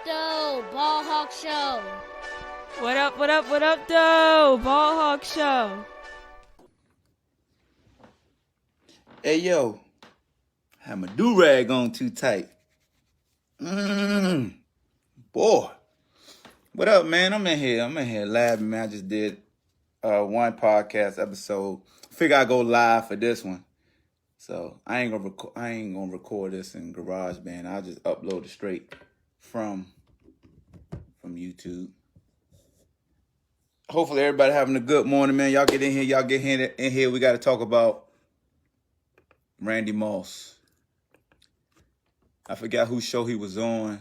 though? BallHawk Show. What up, though? BallHawk Show. Hey, yo. Had my do-rag on too tight. Boy. What up, man? I'm in here laughing, man. I just did one podcast episode. Figure I'd go live for this one. So I ain't gonna record this in GarageBand. I'll just upload it straight from YouTube. Hopefully everybody having a good morning, man. Y'all get in here. We got to talk about Randy Moss. I forgot whose show he was on,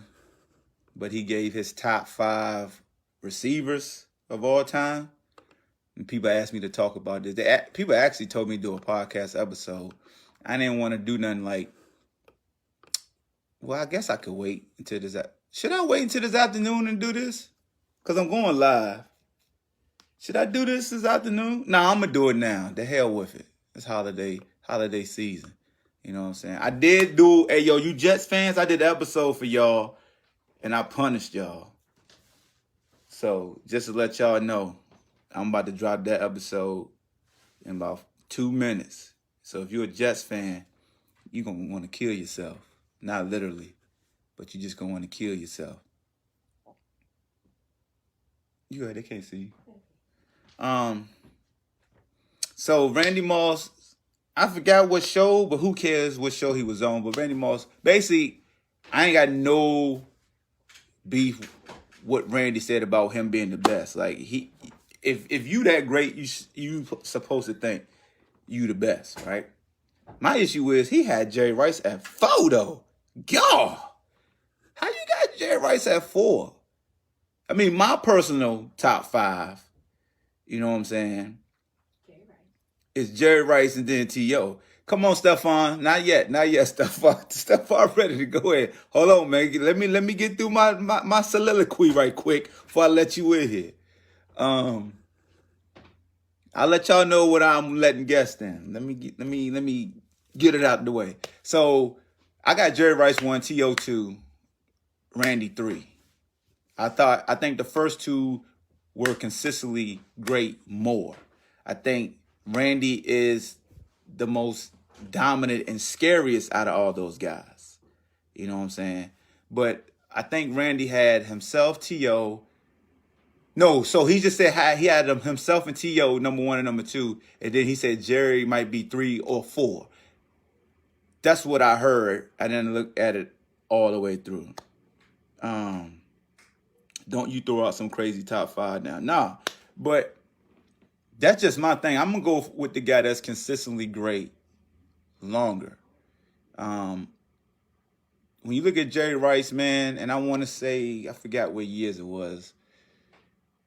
but he gave his top 5 receivers of all time. And people asked me to talk about this. People actually told me to do a podcast episode. I didn't want to do nothing like, well, I guess I could wait until this. Should I wait until this afternoon and do this? Because I'm going live. Should I do this afternoon? Nah, I'm going to do it now. The hell with it. It's holiday season. You know what I'm saying? I did do, hey, yo, you Jets fans, I did an episode for y'all, and I punished y'all. So, just to let y'all know, I'm about to drop that episode in about 2 minutes. So, if you're a Jets fan, you're going to want to kill yourself. Not literally, but you're just going to want to kill yourself. You heard, they can't see you. So, Randy Moss, I forgot what show, but who cares what show he was on. But Randy Moss, basically, I ain't got no beef what Randy said about him being the best. Like, if you that great, you supposed to think you the best, right? My issue is he had Jerry Rice at 4, though. God, how you got Jerry Rice at 4? I mean, my personal top 5, you know what I'm saying? It's Jerry Rice and then T.O. Come on, Stephon. Not yet, Stephon. Stephon ready to go ahead. Hold on, man. Let me get through my soliloquy right quick before I let you in here. I'll let y'all know what I'm letting guess then. Let me get it out the way. So I got Jerry Rice 1, T.O. 2, Randy 3. I think the first 2 were consistently great more. I think Randy is the most dominant and scariest out of all those guys. You know what I'm saying? But I think Randy had himself, T.O. No, so he just said he had himself and T.O. number 1 and number 2. And then he said Jerry might be 3 or 4. That's what I heard. I didn't look at it all the way through. Don't you throw out some crazy top 5 now. Nah, but that's just my thing. I'm going to go with the guy that's consistently great longer. When you look at Jerry Rice, man, and I want to say, I forgot what years it was,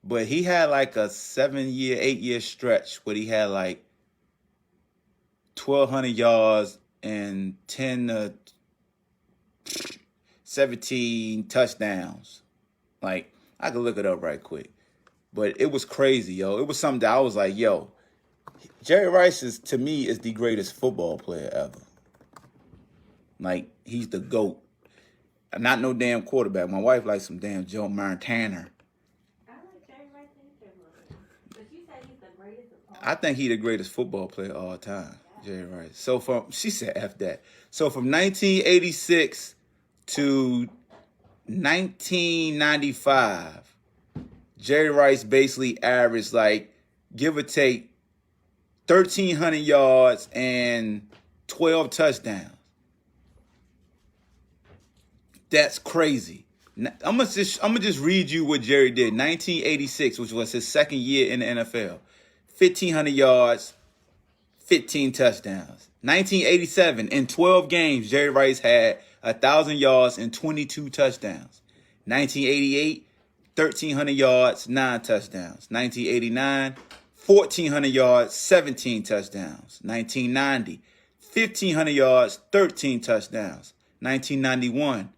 but he had like a 7-year, 8-year stretch where he had like 1,200 yards and 10 to 17 touchdowns. Like, I could look it up right quick. But it was crazy, yo. It was something that I was like, yo, Jerry Rice to me is the greatest football player ever. Like, he's the GOAT. Not no damn quarterback. My wife likes some damn Joe Montana. I like Jerry Rice and but you said he's the greatest of all. I think he's the greatest football player of all time, Jerry Rice. So she said F that. So from 1986 to 1995, Jerry Rice basically averaged, like, give or take, 1,300 yards and 12 touchdowns. That's crazy. I'm gonna just read you what Jerry did. 1986, which was his second year in the NFL. 1,500 yards, 15 touchdowns. 1987, in 12 games, Jerry Rice had 1,000 yards and 22 touchdowns. 1988, 1,300 yards, 9 touchdowns. 1989, 1,400 yards, 17 touchdowns. 1990, 1,500 yards, 13 touchdowns. 1991,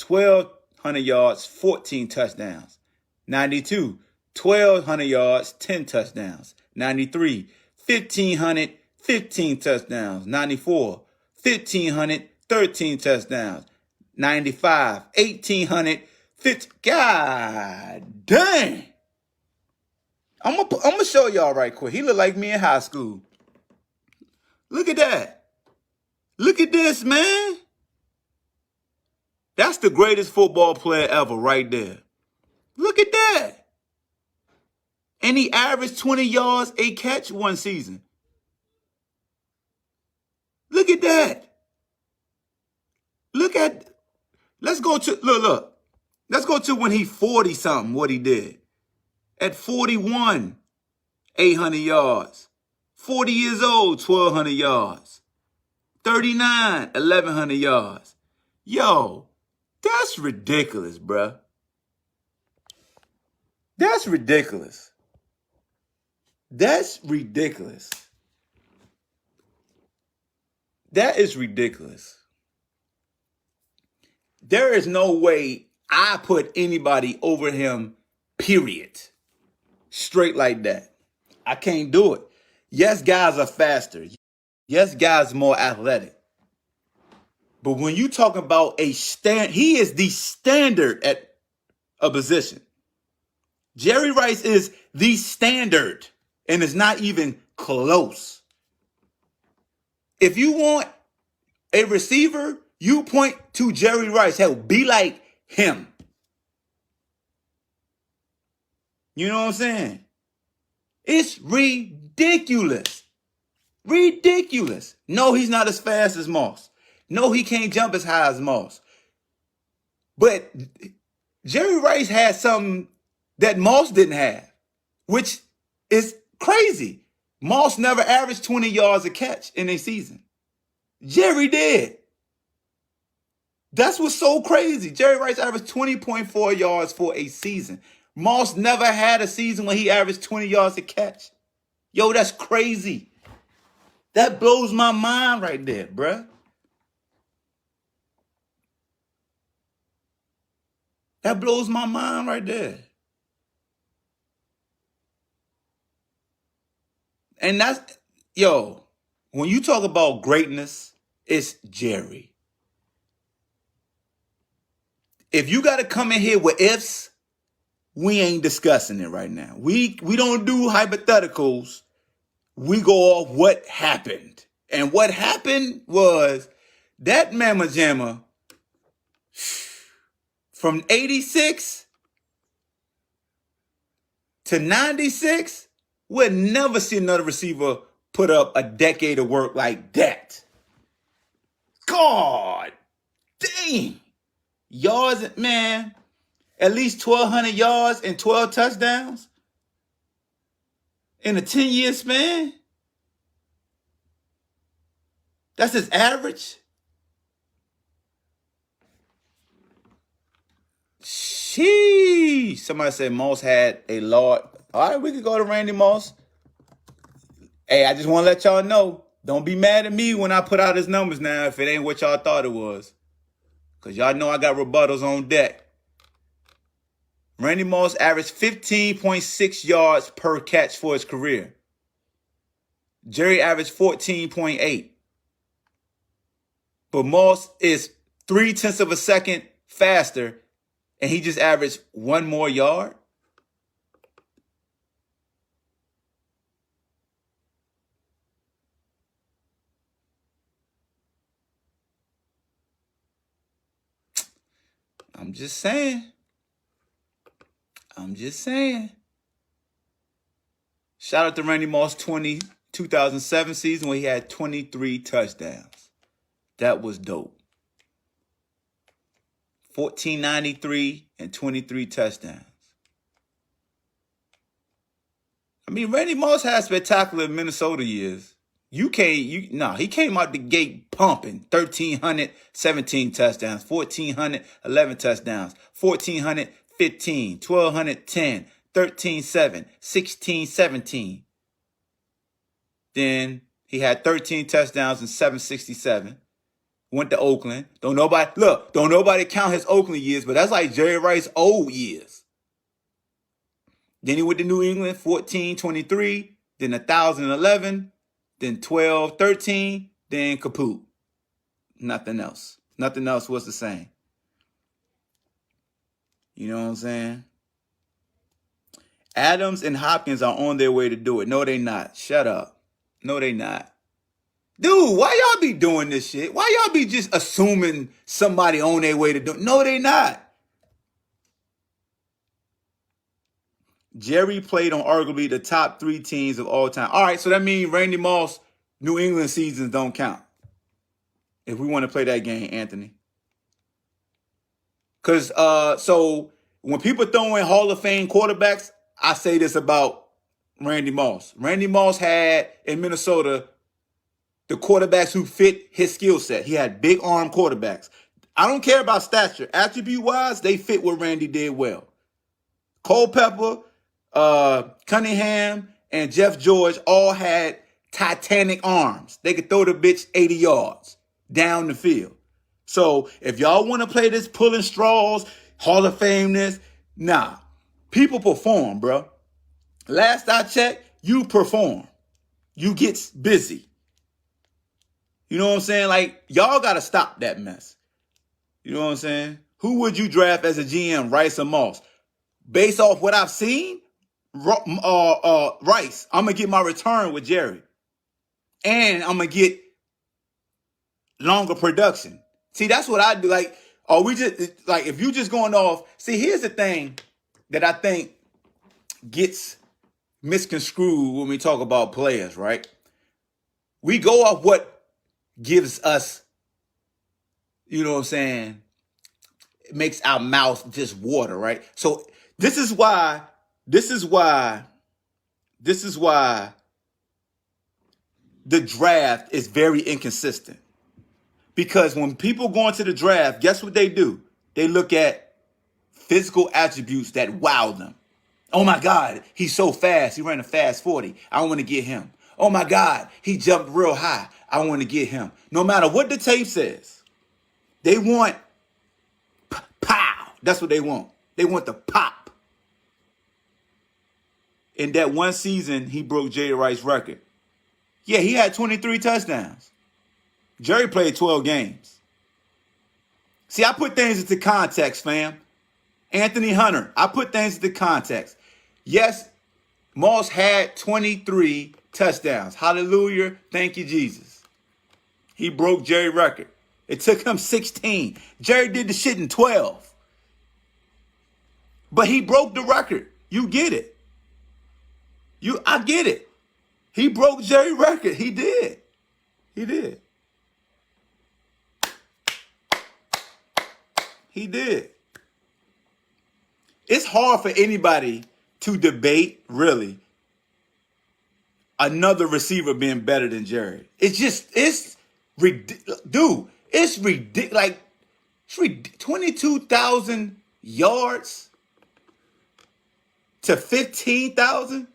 1,200 yards, 14 touchdowns. 92, 1,200 yards, 10 touchdowns. 93, 1,500, 15 touchdowns. 94, 1,500, 13 touchdowns. 95, 1850. God dang. I'm gonna show y'all right quick. He look like me in high school. Look at that. Look at this, man. That's the greatest football player ever right there. Look at that. And he averaged 20 yards a catch one season. Look at that. Let's go to, Let's go to when he 40 something, what he did. At 41, 800 yards. 40 years old, 1,200 yards. 39, 1,100 yards. Yo, that's ridiculous, bruh. That's ridiculous. That's ridiculous. That is ridiculous. There is no way I put anybody over him, period. Straight like that. I can't do it. Yes, guys are faster. Yes, guys are more athletic. But when you talk about he is the standard at a position. Jerry Rice is the standard, and it's not even close. If you want a receiver, you point to Jerry Rice. Hell, be like him. You know what I'm saying? It's ridiculous. Ridiculous. No, he's not as fast as Moss. No, he can't jump as high as Moss. But Jerry Rice had something that Moss didn't have, which is crazy. Moss never averaged 20 yards a catch in a season. Jerry did. That's what's so crazy. Jerry Rice averaged 20.4 yards for a season. Moss never had a season when he averaged 20 yards a catch. Yo, that's crazy. That blows my mind right there, bruh. That blows my mind right there. And that's, yo, when you talk about greatness, it's Jerry. If you got to come in here with ifs, we ain't discussing it right now. We don't do hypotheticals. We go off what happened. And what happened was that Mama Jamma from 86 to 96, we'll never see another receiver put up a decade of work like that. God dang. Yards, man, at least 1,200 yards and 12 touchdowns in a 10-year span. That's his average. Sheesh. Somebody said Moss had a lot. All right, we could go to Randy Moss. Hey, I just want to let y'all know, don't be mad at me when I put out his numbers now if it ain't what y'all thought it was. Because y'all know I got rebuttals on deck. Randy Moss averaged 15.6 yards per catch for his career. Jerry averaged 14.8. But Moss is 0.3 of a second faster, and he just averaged one more yard. I'm just saying. Shout out to Randy Moss 2007 season where he had 23 touchdowns. That was dope. 1493 and 23 touchdowns. I mean, Randy Moss had spectacular Minnesota years. He came out the gate pumping. 1,300, 17 touchdowns. 1,400, 11 touchdowns. 1,400, 15. 1,200, 10. 13, 7. 16, 17. Then he had 13 touchdowns and 767. Went to Oakland. Don't nobody count his Oakland years, but that's like Jerry Rice's old years. Then he went to New England, 14, 23. Then 1,011. Then 12, 13, then kaput. Nothing else. Nothing else was the same. You know what I'm saying? Adams and Hopkins are on their way to do it. No, they not. Shut up. No, they not. Dude, why y'all be doing this shit? Why y'all be just assuming somebody on their way to do it? No, they not. Jerry played on arguably the top 3 teams of all time. All right, so that means Randy Moss New England seasons don't count. If we want to play that game, Anthony. Because so when people throw in Hall of Fame quarterbacks, I say this about Randy Moss. Randy Moss had in Minnesota the quarterbacks who fit his skill set. He had big arm quarterbacks. I don't care about stature. Attribute-wise, they fit what Randy did well. Culpepper, Cunningham, and Jeff George all had titanic arms. They could throw the bitch 80 yards down the field. So if y'all want to play this pulling straws, Hall of Fame this, nah. People perform, bro. Last I checked, you perform. You get busy. You know what I'm saying? Like, y'all got to stop that mess. You know what I'm saying? Who would you draft as a GM, Rice or Moss? Based off what I've seen, Rice. I'm going to get my return with Jerry. And I'm going to get longer production. See, that's what I do. Like, we just, like, if you just going off, see, here's the thing that I think gets misconstrued when we talk about players, right? We go off what gives us, you know what I'm saying, it makes our mouth just water, right? So this is why the draft is very inconsistent. Because when people go into the draft, guess what they do? They look at physical attributes that wow them. Oh my God, he's so fast. He ran a fast 40. I want to get him. Oh my God, he jumped real high. I want to get him. No matter what the tape says, they want pow. That's what they want. They want the pop. In that one season, he broke Jerry Rice's record. Yeah, he had 23 touchdowns. Jerry played 12 games. See, I put things into context, fam. Anthony Hunter, I put things into context. Yes, Moss had 23 touchdowns. Hallelujah. Thank you, Jesus. He broke Jerry's record. It took him 16. Jerry did the shit in 12. But he broke the record. You get it. I get it. He broke Jerry's record. He did. He did. He did. It's hard for anybody to debate, really, another receiver being better than Jerry. It's ridiculous. Dude, it's ridiculous. Like, 22,000 yards to 15,000.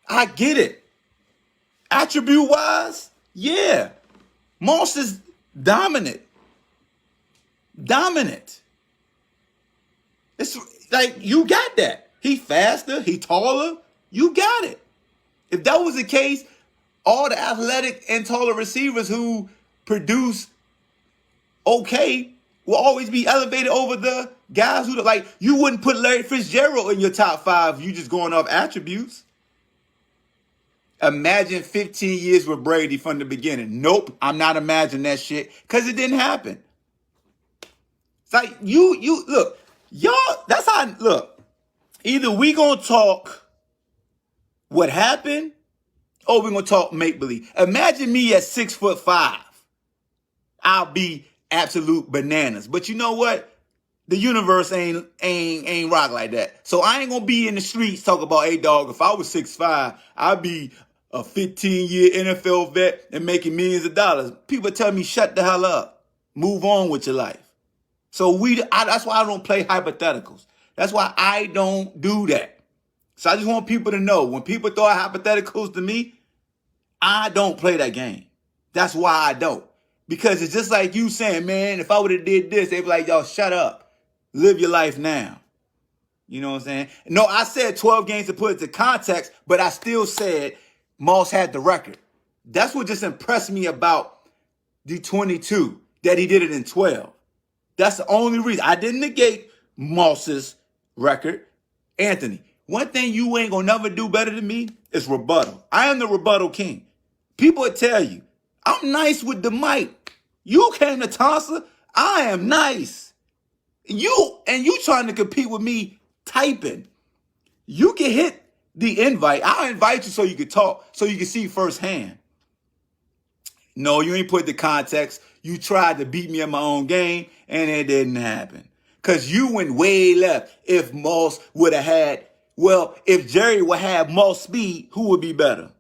I get it. Attribute-wise, yeah. Moss is dominant. Dominant. It's like, you got that. He faster, he taller. You got it. If that was the case, all the athletic and taller receivers who produce okay will always be elevated over the guys who, like, you wouldn't put Larry Fitzgerald in your top 5. You just going off attributes. Imagine 15 years with Brady from the beginning. Nope, I'm not imagining that shit because it didn't happen. It's like, you look, y'all, that's how, look, either we gonna talk what happened or we gonna talk make-believe. Imagine me at 6'5". I'll be absolute bananas. But you know what? The universe ain't rock like that. So I ain't gonna be in the streets talking about, hey dog, if I was 6'5", I'd be a 15-year NFL vet and making millions of dollars. People tell me, shut the hell up. Move on with your life. So that's why I don't play hypotheticals. That's why I don't do that. So I just want people to know, when people throw out hypotheticals to me, I don't play that game. That's why I don't. Because it's just like you saying, man, if I would have did this, they'd be like, y'all, shut up. Live your life now. You know what I'm saying? No, I said 12 games to put it to context, but I still said Moss had the record. That's what just impressed me about the 22, that he did it in 12. That's the only reason. I didn't negate Moss's record. Anthony, one thing you ain't gonna never do better than me is rebuttal. I am the rebuttal king. People will tell you, I'm nice with the mic. You came to Tulsa, I am nice. You trying to compete with me typing. You can hit the invite. I'll invite you so you can talk, so you can see firsthand. No, you ain't put the context. You tried to beat me in my own game, and it didn't happen. Because you went way left. If Moss would have had, if Jerry would have more speed, who would be better?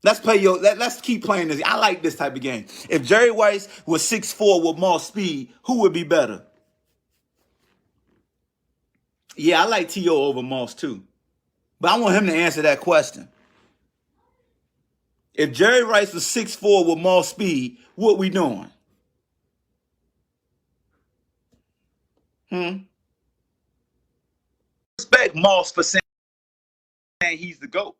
Let's keep playing this. I like this type of game. If Jerry Rice was 6'4" with more speed, who would be better? Yeah, I like T.O. over Moss too. But I want him to answer that question. If Jerry Rice was 6'4" with more speed, what we doing? Respect Moss for saying he's the GOAT.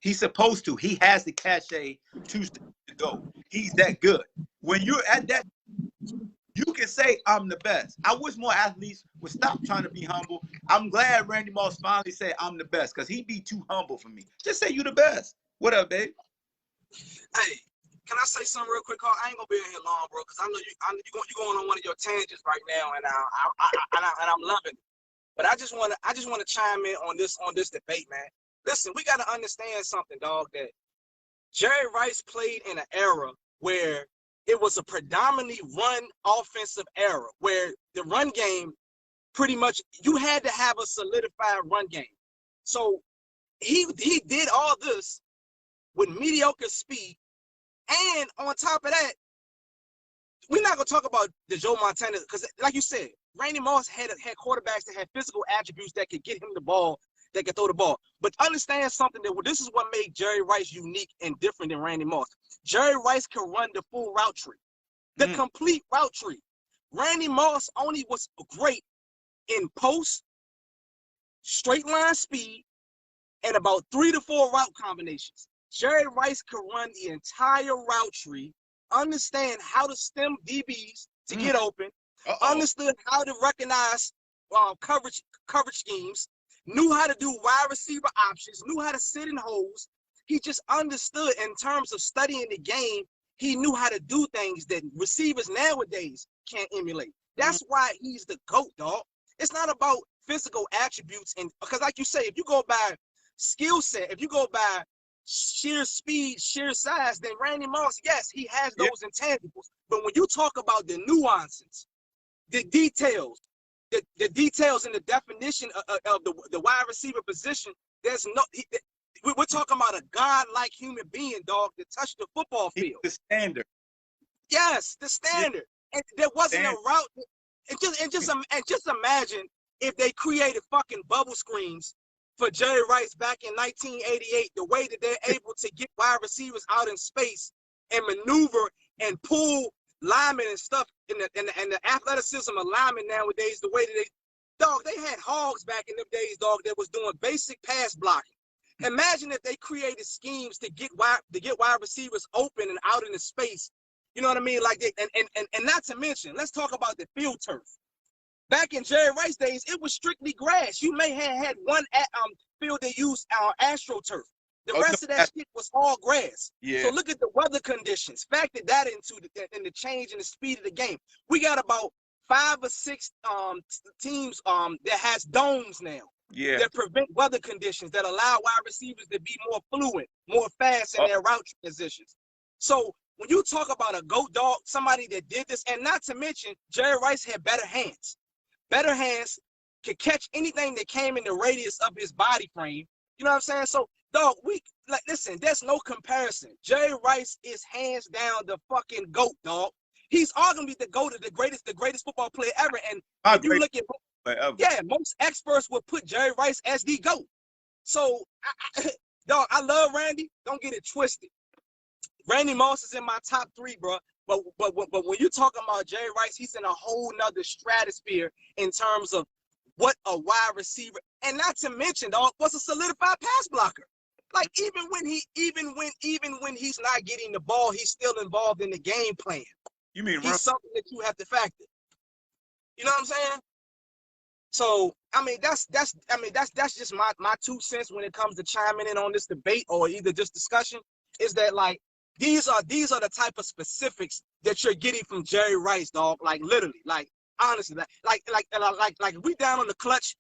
He's supposed to. He has the cachet to go. He's that good. When you're at that, you can say, I'm the best. I wish more athletes would stop trying to be humble. I'm glad Randy Moss finally said, I'm the best, because he'd be too humble for me. Just say you the best. What up, babe? Hey, can I say something real quick, Carl? I ain't gonna be in here long, bro, because I know you're going on one of your tangents right now, and I'm loving it. But I just wanna chime in on this debate, man. Listen, we gotta understand something, dog. That Jerry Rice played in an era where it was a predominantly run offensive era, where the run game pretty much you had to have a solidified run game. So he did all this with mediocre speed. And on top of that, we're not gonna talk about the Joe Montana, because like you said, Randy Moss had quarterbacks that had physical attributes that could get him the ball, that could throw the ball. But understand something, that this is what made Jerry Rice unique and different than Randy Moss. Jerry Rice could run the full route tree, the complete route tree. Randy Moss only was great in post, straight line speed, and about 3 to 4 route combinations. Jerry Rice could run the entire route tree, understand how to stem DBs to get open, understood how to recognize coverage schemes, knew how to do wide receiver options, knew how to sit in holes. He just understood in terms of studying the game. He knew how to do things that receivers nowadays can't emulate. That's why he's the GOAT, dog. It's not about physical attributes, and because like you say, if you go by skill set, if you go by sheer speed, sheer size, then Randy Moss, yes, he has those intangibles. But when you talk about the nuances, the details, the details and the definition of the wide receiver position, there's no. We're talking about a godlike human being, dog, that touched the football field. The standard. Yes, the standard. And there wasn't a route. And just imagine if they created fucking bubble screens for Jerry Rice back in 1988, the way that they're able to get wide receivers out in space and maneuver and pull linemen and stuff, and the athleticism of linemen nowadays, the way that they had hogs back in them days, dog, that was doing basic pass blocking. Imagine if they created schemes to get wide receivers open and out in the space. You know what I mean? Like and not to mention, let's talk about the field turf. Back in Jerry Rice days, it was strictly grass. You may have had one field that used AstroTurf. The rest of that shit was all grass. Yeah. So look at the weather conditions. Factor that into the change in the speed of the game. We got about 5 or 6 teams that has domes now. Yeah. That prevent weather conditions, that allow wide receivers to be more fluid, more fast in their route transitions. So when you talk about a GOAT, dog, somebody that did this, and not to mention, Jerry Rice had better hands. Better hands, could catch anything that came in the radius of his body frame. You know what I'm saying? So, dog, listen, there's no comparison. Jerry Rice is hands down the fucking GOAT, dog. He's arguably the GOAT of the greatest football player ever. And if you look at, most experts would put Jerry Rice as the GOAT. So, dog, I love Randy. Don't get it twisted. Randy Moss is in my top 3, bro. But when you're talking about Jerry Rice, he's in a whole nother stratosphere in terms of what a wide receiver, and not to mention, dog, was a solidified pass blocker. Like even when he's not getting the ball, he's still involved in the game plan. You mean he's something that you have to factor. You know what I'm saying? So I mean that's just my 2 cents when it comes to chiming in on this debate or either this discussion, is that like these are the type of specifics that you're getting from Jerry Rice, dog. Like literally, like honestly, like we down on the clutch.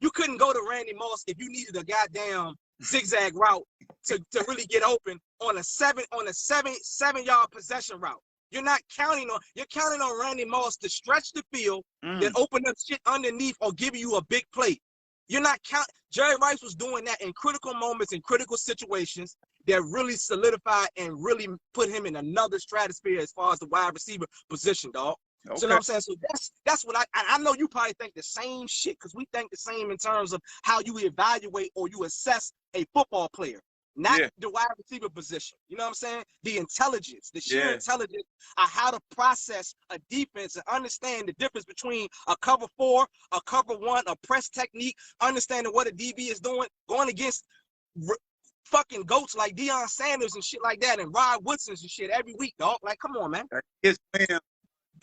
You couldn't go to Randy Moss if you needed a goddamn zigzag route to really get open on a 7-yard possession route. You're counting on Randy Moss to stretch the field, then open up shit underneath or give you a big play. You're not counting. Jerry Rice was doing that in critical moments, in critical situations that really solidified and really put him in another stratosphere as far as the wide receiver position, dog. Okay. So you know what I'm saying? So that's what I know you probably think the same shit, because we think the same in terms of how you evaluate or you assess a football player, not the wide receiver position. You know what I'm saying? The intelligence, the sheer intelligence of how to process a defense and understand the difference between a cover 4, a cover 1, a press technique, understanding what a DB is doing, going against fucking goats like Deion Sanders and shit like that, and Rod Woodson's and shit every week, dog. Like, come on, man. His man,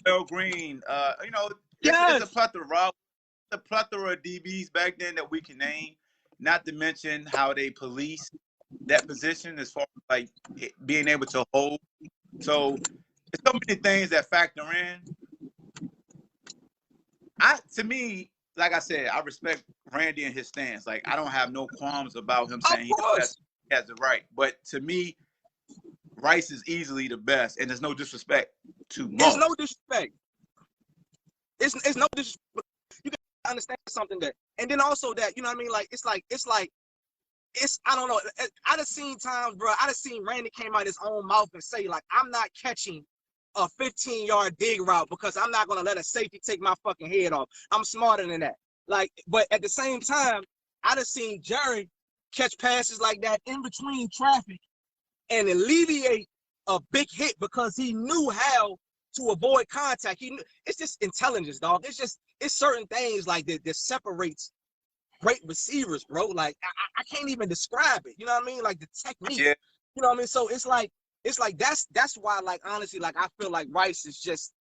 Bill Green, you know, it's a plethora of DBs back then that we can name, not to mention how they police that position as far as like being able to hold. So there's so many things that factor in. To me, like I said, I respect Randy and his stance. Like, I don't have no qualms about him saying he has the right. But to me, Rice is easily the best, and there's no disrespect to Moss. There's no disrespect. It's no disrespect. You gotta understand something that, and then also that, you know what I mean? Like, it's I don't know. I done seen times, bro. I done seen Randy came out his own mouth and say, like, I'm not catching a 15-yard dig route because I'm not gonna let a safety take my fucking head off. I'm smarter than that. Like, but at the same time, I done seen Jerry catch passes like that in between traffic and alleviate a big hit because he knew how to avoid contact. It's just intelligence, dog. It's certain things like that separates great receivers, bro. Like, I can't even describe it. You know what I mean? Like the technique. Yeah. You know what I mean? So it's like that's why, like, honestly, like, I feel like Rice is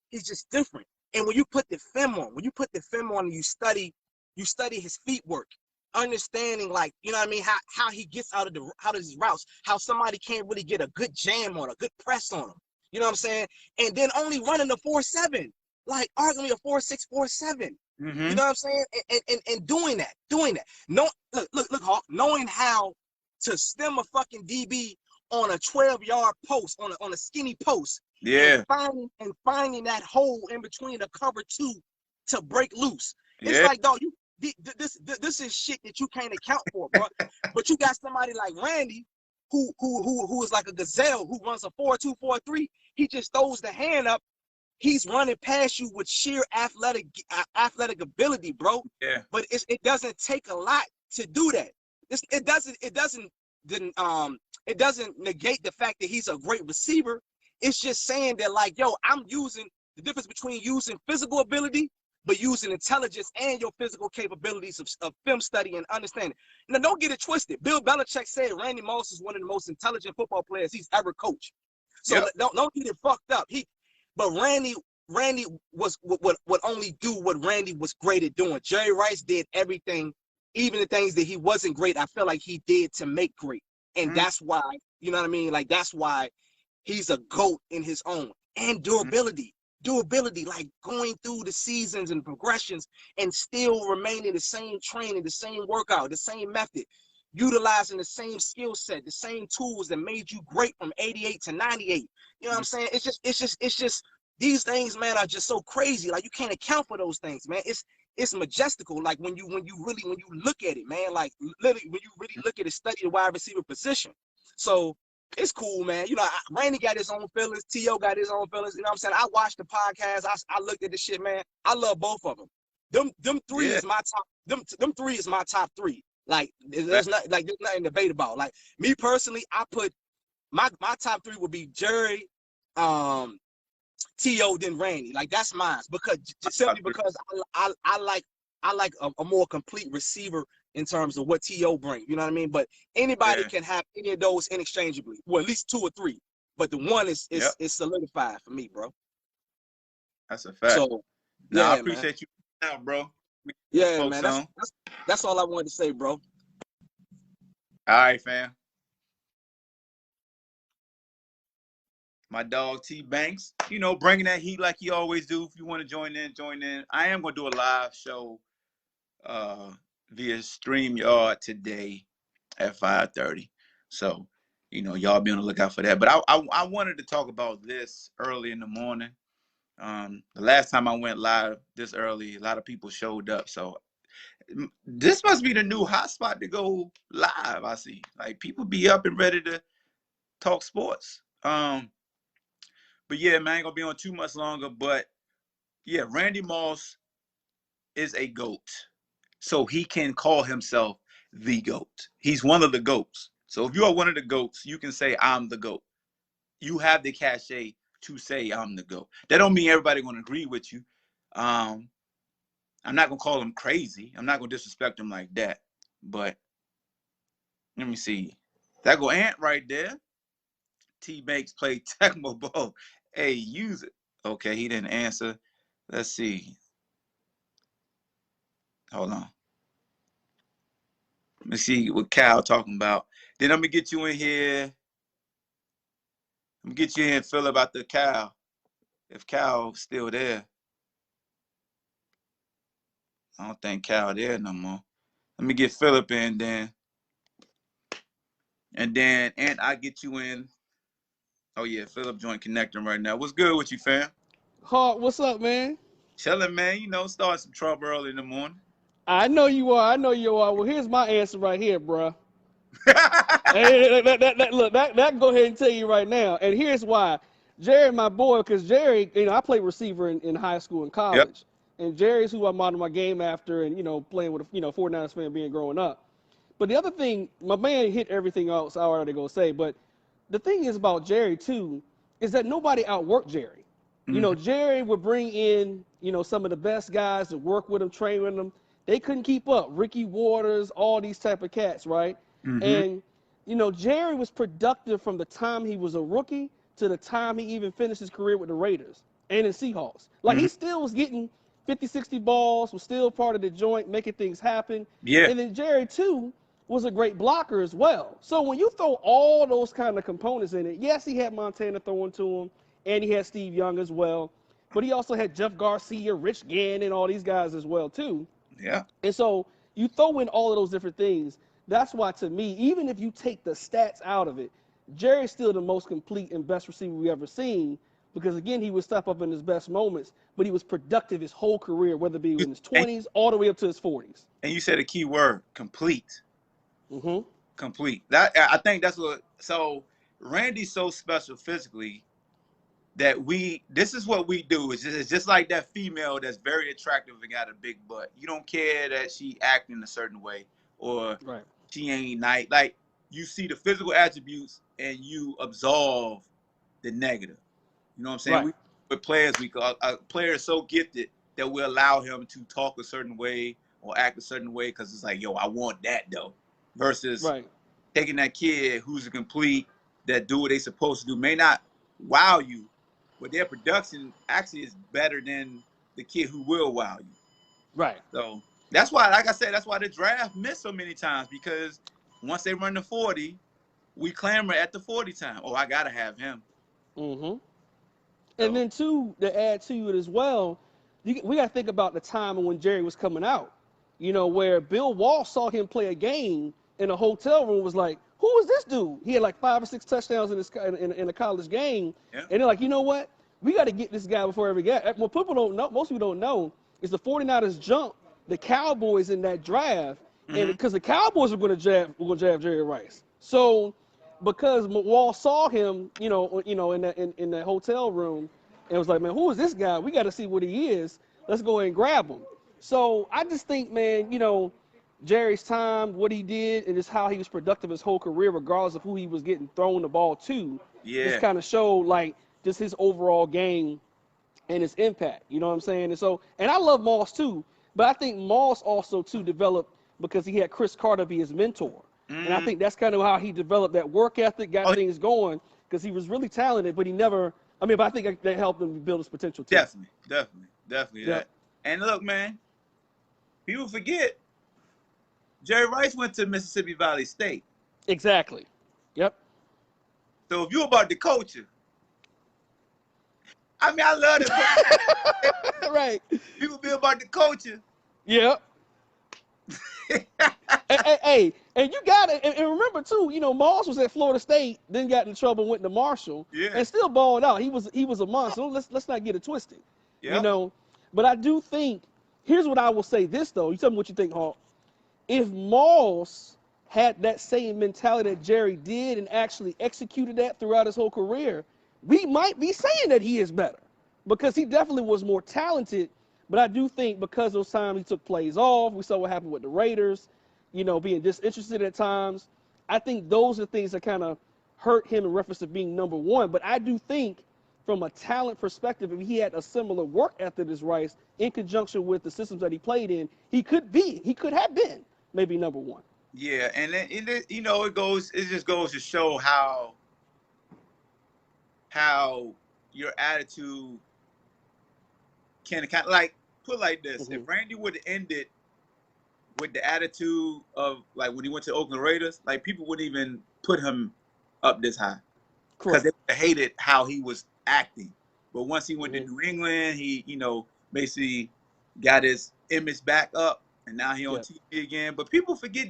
he's just different. And when you put the film on, and you study his feet work, understanding, like, you know what I mean, how he gets out of his routes, how somebody can't really get a good jam on, a good press on him. You know what I'm saying? And then only running the 4.7, like arguably a 4.6, 4.7. Mm-hmm. You know what I'm saying? And doing that. No, look, Hawk, knowing how to stem a fucking DB on a 12-yard post, on a skinny post. Yeah. And finding that hole in between the cover 2 to break loose. It's like, dog, this is shit that you can't account for, bro. But you got somebody like Randy who is like a gazelle who runs a 4.2, 4.3. He just throws the hand up. He's running past you with sheer athletic ability, bro. Yeah. But it doesn't take a lot to do that. It doesn't negate the fact that he's a great receiver. It's just saying that, like, yo, I'm using the difference between using physical ability but using intelligence and your physical capabilities of film study and understanding. Now, don't get it twisted. Bill Belichick said Randy Moss is one of the most intelligent football players he's ever coached. So don't get it fucked up. But Randy would only do what Randy was great at doing. Jerry Rice did everything, even the things that he wasn't great, I feel like he did to make great. And that's why, you know what I mean? Like, that's why he's a GOAT in his own. And durability, like going through the seasons and progressions and still remaining the same training, the same workout, the same method, utilizing the same skill set, the same tools that made you great from 88 to 98. You know what I'm saying? It's just these things, man, are just so crazy. Like, you can't account for those things, man. It's majestical. Like, when you look at it, man, like, literally when you really look at it, study the wide receiver position. So it's cool, man. You know, Randy got his own feelings. T.O. got his own feelings. You know what I'm saying? I watched the podcast. I looked at the shit, man. I love both of them. Them three is my top. Them three is my top 3. Like, there's nothing to debate about. Like, me personally, I put my top 3 would be Jerry, T.O., then Randy. Like, that's mine because I like a more complete receiver in terms of what T.O. brings. You know what I mean? But anybody can have any of those interchangeably. Well, at least 2 or 3. But the one is solidified for me, bro. That's a fact. So Nah, I Yeah, man. appreciate you out, bro. We Yeah, folks man. on. That's all I wanted to say, bro. All right, fam. My dog T Banks, bringing that heat like you always do. If you want to join in, join in. I am gonna do a live show via StreamYard today at 5:30. So, y'all be on the lookout for that. But I wanted to talk about this early in the morning. The last time I went live this early, a lot of people showed up. So this must be the new hotspot to go live. I see, like, people be up and ready to talk sports. But yeah, man, I ain't gonna be on too much longer. But yeah, Randy Moss is a GOAT. So he can call himself the GOAT. He's one of the GOATs. So if you are one of the GOATs, you can say, I'm the GOAT. You have the cachet to say I'm the GOAT. That don't mean everybody gonna agree with you. I'm not gonna call him crazy. I'm not gonna disrespect him like that. But let me see. That go Ant right there. T Banks played Tecmo Bowl. Hey, use it. Okay, he didn't answer. Let's see. Hold on. Let me see what Cal talking about. Then I'm gonna get you in here. I'm gonna get you in, Phil, about the Cal. If Cal's still there. I don't think Cal there no more. Let me get Philip in then. And I get you in. Oh yeah, Philip joint connecting right now. What's good with you, fam? Hawk, what's up, man? Chilling, man. Starting some trouble early in the morning. I know you are. I know you are. Well, here's my answer right here, bruh. Hey, look, that go ahead and tell you right now. And here's why. Jerry, my boy, because Jerry, I played receiver in high school and Yep. college. And Jerry's who I modeled my game after and, playing with a, 49ers fan being growing up. But the other thing, my man hit everything else I already going to say. But the thing is about Jerry, too, is that nobody outworked Jerry. Mm-hmm. Jerry would bring in, some of the best guys to work with him, train with him. They couldn't keep up. Ricky Waters, all these type of cats, right? Mm-hmm. And, Jerry was productive from the time he was a rookie to the time he even finished his career with the Raiders and the Seahawks. Like, Mm-hmm. he still was getting 50, 60 balls, was still part of the joint, making things happen. Yeah. And then Jerry, too, was a great blocker as well. So when you throw all those kind of components in it, yes, he had Montana throwing to him, and he had Steve Young as well. But he also had Jeff Garcia, Rich Gannon, all these guys as well, too. Yeah. And so you throw in all of those different things. That's why, to me, even if you take the stats out of it, Jerry's still the most complete and best receiver we ever seen because, again, he would step up in his best moments, but he was productive his whole career, whether it be in his 20s all the way up to his 40s. And you said a key word, complete. Mm-hmm. Complete. That I think that's what. So Randy's so special physically that this is what we do. It's just like that female that's very attractive and got a big butt. You don't care that she acting a certain way or Right. she ain't nice. Like, you see the physical attributes and you absolve the negative. You know what I'm saying? Right. We with players, a player is so gifted that we allow him to talk a certain way or act a certain way because it's like, yo, I want that though. Versus Right. taking that kid who's a complete, that do what they supposed to do, may not wow you, but their production actually is better than the kid who will wow you. Right. So that's why, like I said, that's why the draft missed so many times, because once they run the 40, we clamor at the 40 time. Oh, I gotta have him. Mm-hmm. And So then, too, to add to it as well, we got to think about the time when Jerry was coming out, where Bill Walsh saw him play a game in a hotel room, was like, who is this dude? He had like 5 or 6 touchdowns in a college game. yeah, And they're like, you know what? We got to get this guy before every game. What people don't know, most people don't know, is the 49ers jumped the Cowboys in that draft, and mm-hmm. because the Cowboys were going to draft Jerry Rice. So because Wall saw him, in that hotel room, and was like, man, who is this guy? We got to see what he is. Let's go ahead and grab him. So I just think, man, Jerry's time, what he did, and just how he was productive his whole career, regardless of who he was getting thrown the ball to, just Yeah. kind of showed like just his overall game and his impact. You know what I'm saying? And so, and I love Moss too, but I think Moss also too developed because he had Chris Carter be his mentor. And I think that's kind of how he developed that work ethic, got things going, because he was really talented, but he never, but I think that helped him build his potential too. Definitely Yep. that. And look, man, people forget Jerry Rice went to Mississippi Valley State. Exactly. Yep. So if you're about to coach him, I mean, I love it. Right. People be about to coach him. Yep. Hey, and you got it. And remember too, you know, Moss was at Florida State, then got in trouble, went to Marshall, Yeah. and still balled out. He was a monster. Let's not get it twisted. Yep. You know, but I do think. Here's what I will say. This though, you tell me what you think, Hawk. If Moss had that same mentality that Jerry did and actually executed that throughout his whole career, we might be saying that he is better because he definitely was more talented. But I do think because those times he took plays off, we saw what happened with the Raiders, you know, being disinterested at times. I think those are things that kind of hurt him in reference to being number one. But I do think from a talent perspective, if he had a similar work ethic as Rice in conjunction with the systems that he played in, he could have been maybe number one. Yeah, and then you know, it just goes to show how your attitude can kind of like put like this. Mm-hmm. If Randy would have ended with the attitude of like when he went to Oakland Raiders, like people wouldn't even put him up this high because they hated how he was acting. But once he went to New England, he, you know, basically got his image back up, and now he on TV again. But people forget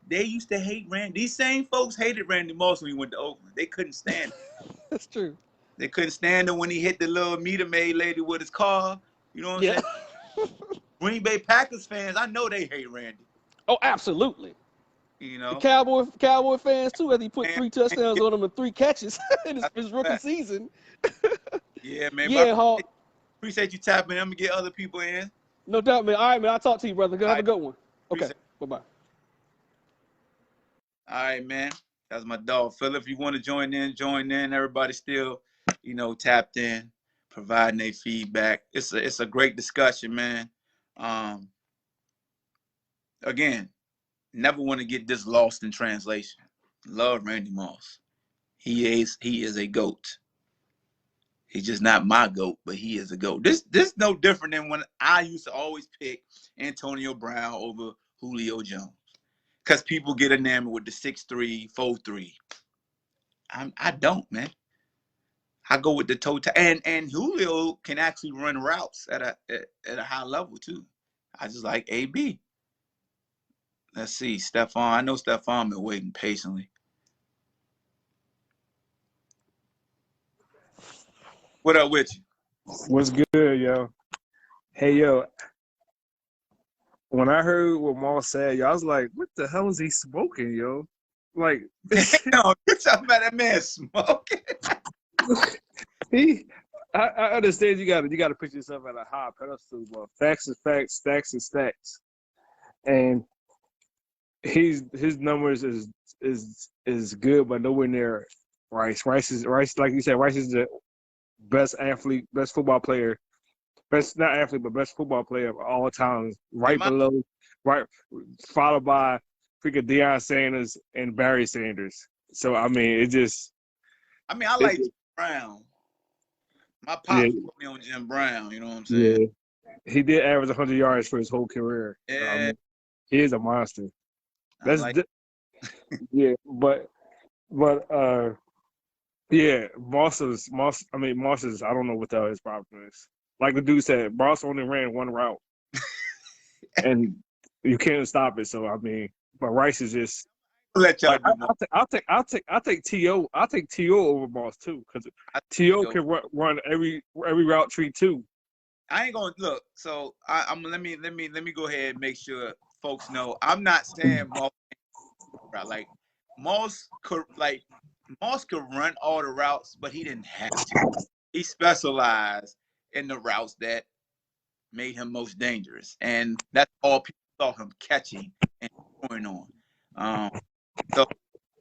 they used to hate Randy. These same folks hated Randy Moss when he went to Oakland. They couldn't stand him. That's true. They couldn't stand him when he hit the little meter maid lady with his car. You know what I'm saying? Green Bay Packers fans, I know they hate Randy. Oh, absolutely. You know, the Cowboy fans too, as he put 3 touchdowns on them and 3 catches in his rookie season. Yeah, man. Yeah, Hawk. Appreciate you tapping in. I'm gonna get other people in. No doubt, man. All right, man. I'll talk to you, brother. Have a good one. Okay. Bye-bye. All right, man. That's my dog. Phil, if you want to join in. Everybody still, you know, tapped in, providing their feedback. It's a great discussion, man. Again, never want to get this lost in translation. Love Randy Moss. He is a GOAT. He's just not my GOAT, but he is a GOAT. This no different than when I used to always pick Antonio Brown over Julio Jones. Because people get enamored with the 6'3", 4'3". I don't, man. I go with the total. And Julio can actually run routes at a high level too. I just like AB. Let's see, Stephon. I know Stephon been waiting patiently. What up with you? What's good, yo? Hey, yo. When I heard what Moss said, yo, I was like, what the hell is he smoking, yo? Like, no, you're talking about that man smoking. I understand you gotta put yourself at a high pedestal, but facts is facts, stacks is stacks. And his numbers is good, but nowhere near Rice. Rice, like you said, Rice is the best athlete, best football player, best football player of all time. Right below, followed by freaking Deion Sanders and Barry Sanders. So I mean, I like Jim Brown. My pops put me on Jim Brown. You know what I'm saying? Yeah, he did average 100 yards for his whole career. Yeah, so, I mean, he is a monster. Yeah, but yeah, Moss is. I don't know what the hell his problem is. Like the dude said, Moss only ran one route, and you can't stop it. So I mean, but Rice is just. Let y'all. Like, I'll take T.O. I'll take T.O. over Moss too, because T.O. can run every route tree too. I ain't gonna look. So let me go ahead and make sure folks know. I'm not saying Moss. Like Moss could run all the routes, but he didn't have to. He specialized in the routes that made him most dangerous, and that's all people saw him catching and going on. So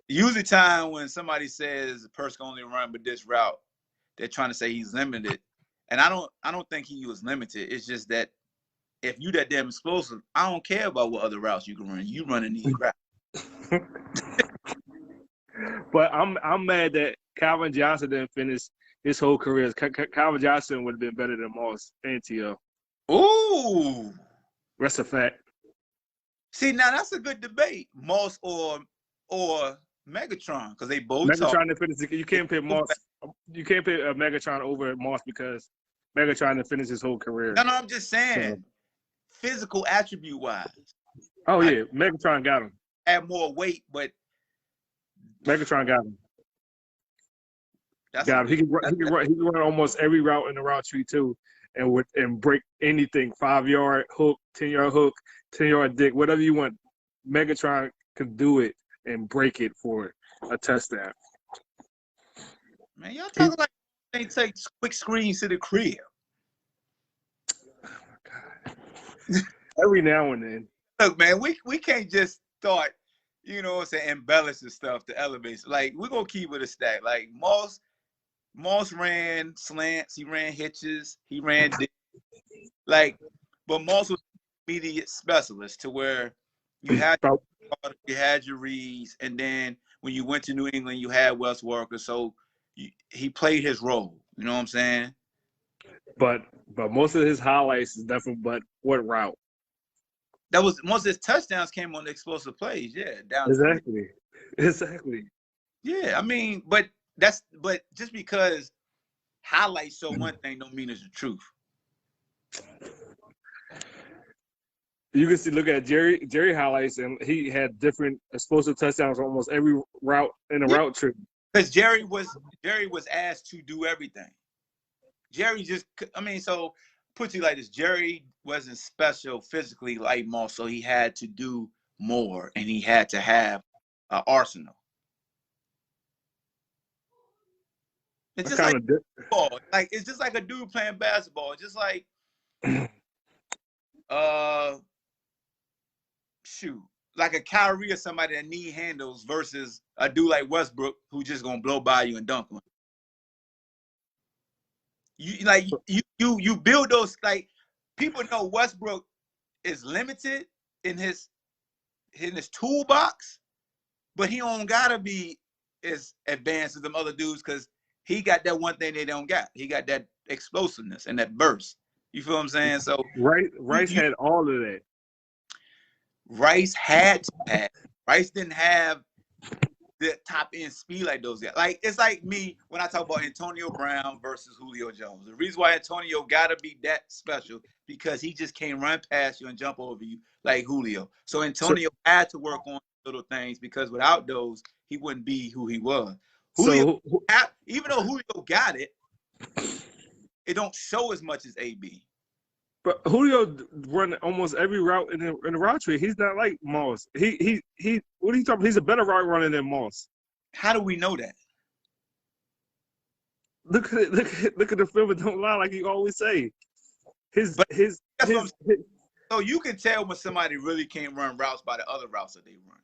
usually time when somebody says a person can only run but this route, they're trying to say he's limited, and I don't think he was limited. It's just that if you that damn explosive, I don't care about what other routes you can run. You running these routes. But I'm mad that Calvin Johnson didn't finish his whole career. Calvin Johnson would have been better than Moss and T.O. Ooh. That's a fact. See, now that's a good debate. Moss or Megatron, because they both talk. Megatron to finish. You can't put Moss. You can't put Megatron over Moss because Megatron to finish his whole career. No, I'm just saying, physical attribute wise. Oh yeah, Megatron got him. Add more weight, but Megatron got him. Got him. He can run almost every route in the route tree too, and break anything. 5-yard hook, 10-yard hook, 10-yard dig, whatever you want. Megatron can do it and break it for a touchdown. Man, y'all talking like they take quick screens to the crib. Oh my God. Every now and then. Look, man, we can't just start, you know what I'm saying, embellishing stuff to elevate. Like, we're gonna keep it a stack. Like Moss ran slants, he ran hitches, he ran like, but Moss was an immediate specialist to where you had your reads, and then when you went to New England, you had Wes Walker. So he played his role. You know what I'm saying? But most of his highlights is definitely. But what route? That was most of his touchdowns came on the explosive plays. Yeah, down exactly. Yeah, I mean, but just because highlights show one thing don't mean it's the truth. You can see, look at Jerry highlights, and he had different explosive touchdowns on almost every route in a route trip. Because Jerry was asked to do everything. Jerry just, so put you like this: Jerry wasn't special physically like Moss, so he had to do more, and he had to have an arsenal. It's just like football. Like, it's just like a dude playing basketball. It's just like, like a Kyrie or somebody that need handles versus a dude like Westbrook who just gonna blow by you and dunk on you. You build those, like, people know Westbrook is limited in his toolbox, but he don't gotta be as advanced as them other dudes because he got that one thing they don't got. He got that explosiveness and that burst. You feel what I'm saying? So Rice had all of that. Rice had to have. Rice didn't have the top end speed like those guys. Like, it's like me when I talk about Antonio Brown versus Julio Jones. The reason why Antonio gotta be that special because he just can't run past you and jump over you like Julio. So Antonio had to work on little things because without those, he wouldn't be who he was. Julio, even though Julio got it, it don't show as much as AB. But Julio run almost every route in the route tree. He's not like Moss. He. What are you talking about? He's a better route runner than Moss. How do we know that? Look at the film and don't lie like you always say. So you can tell when somebody really can't run routes by the other routes that they run.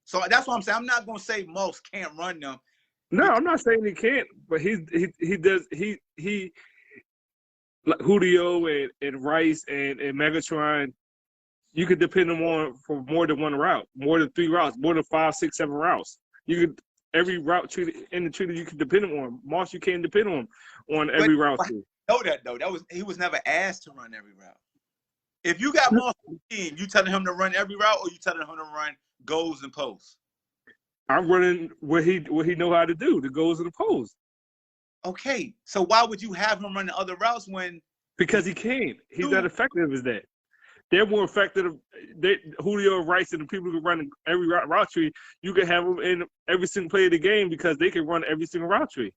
So that's what I'm saying. I'm not gonna say Moss can't run them. No, I'm not saying he can't, but he does like Julio and Rice and Megatron, you could depend on for more than one route, more than 3 routes, more than 5, 6, 7 routes. You could every route in the tree that you can depend on. Moss, you can't depend on every route. Know that though. He was never asked to run every route. If you got Moss on the team, you telling him to run every route, or you telling him to run goals and posts? I'm running what he know how to do, the goals and the posts. Okay, so why would you have him run the other routes when? Because he can't. He's not effective as that. They're more effective. Julio, Rice, and the people who run every route tree, you can have them in every single play of the game because they can run every single route tree.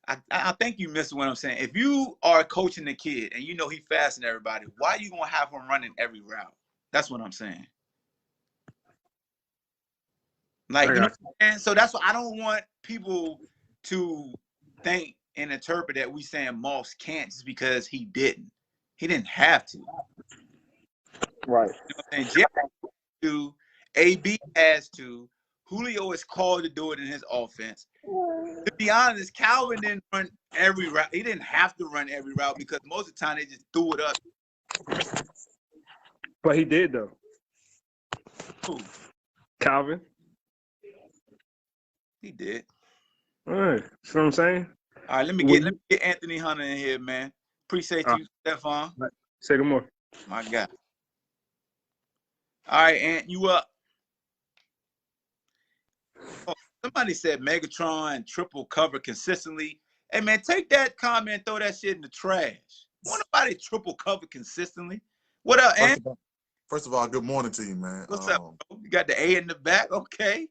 I think you missed what I'm saying. If you are coaching the kid and you know he faster than everybody, why are you gonna have him running every route? That's what I'm saying. Like, you know what I'm saying? So that's why I don't want people to think and interpret that we saying Moss can't just because he didn't. He didn't have to. Right. You know what I'm saying? Jerry has to, AB has to, Julio is called to do it in his offense. To be honest, Calvin didn't run every route. He didn't have to run every route because most of the time they just threw it up. But he did though. Who? Calvin. He did. All right. See what I'm saying? All right, let me get Anthony Hunter in here, man. Appreciate you, Stephon. Say no more. My God. All right, Ant, you up? Oh, somebody said Megatron triple cover consistently. Hey man, take that comment, throw that shit in the trash. Won't nobody triple cover consistently? What up, Ant? First of all, good morning to you, man. What's up, bro? You got the A in the back, okay?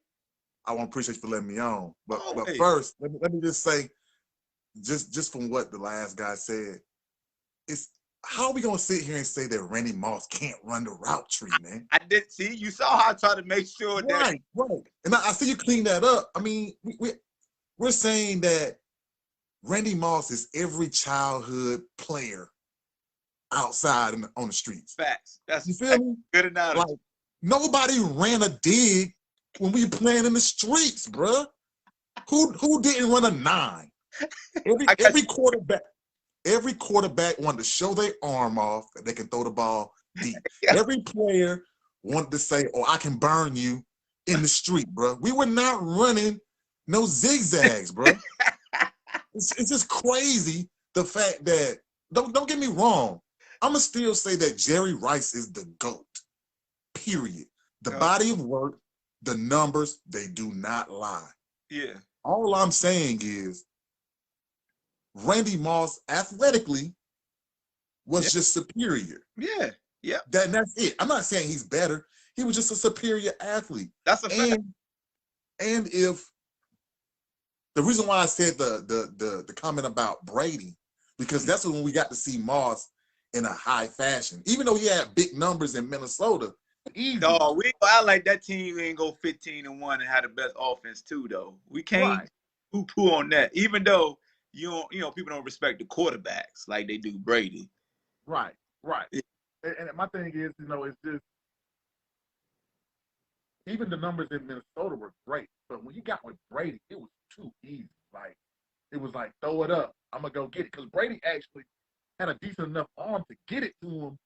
I want to appreciate you for letting me on. But Always. first, let me just say, just from what the last guy said, it's how are we gonna sit here and say that Randy Moss can't run the route tree, man? I did see. You saw how I tried to make sure that. Right. And I see you clean that up. I mean, we're saying that Randy Moss is every childhood player outside on the streets. Facts. That's you feel me? Good analogy. Like nobody ran a dig when we were playing in the streets, bruh. Who didn't run a 9? Every quarterback wanted to show their arm off that they can throw the ball deep. Every player wanted to say, "Oh, I can burn you in the street, bro." We were not running no zigzags, bro. It's just crazy the fact that don't get me wrong. I'ma still say that Jerry Rice is the GOAT. Period. The body of work, the numbers, they do not lie. Yeah. All I'm saying is Randy Moss athletically was just superior. Yeah. Yeah. That's it. I'm not saying he's better. He was just a superior athlete. That's a fact. And if the reason why I said the comment about Brady, because that's when we got to see Moss in a high fashion. Even though he had big numbers in Minnesota. No, I like that team ain't go 15-1 and had the best offense too, though. We can't poo-poo on that. Even though people don't respect the quarterbacks like they do Brady. Right. And my thing is, it's just even the numbers in Minnesota were great, but when you got with Brady, it was too easy. Like it was like throw it up, I'm gonna go get it, because Brady actually had a decent enough arm to get it to him,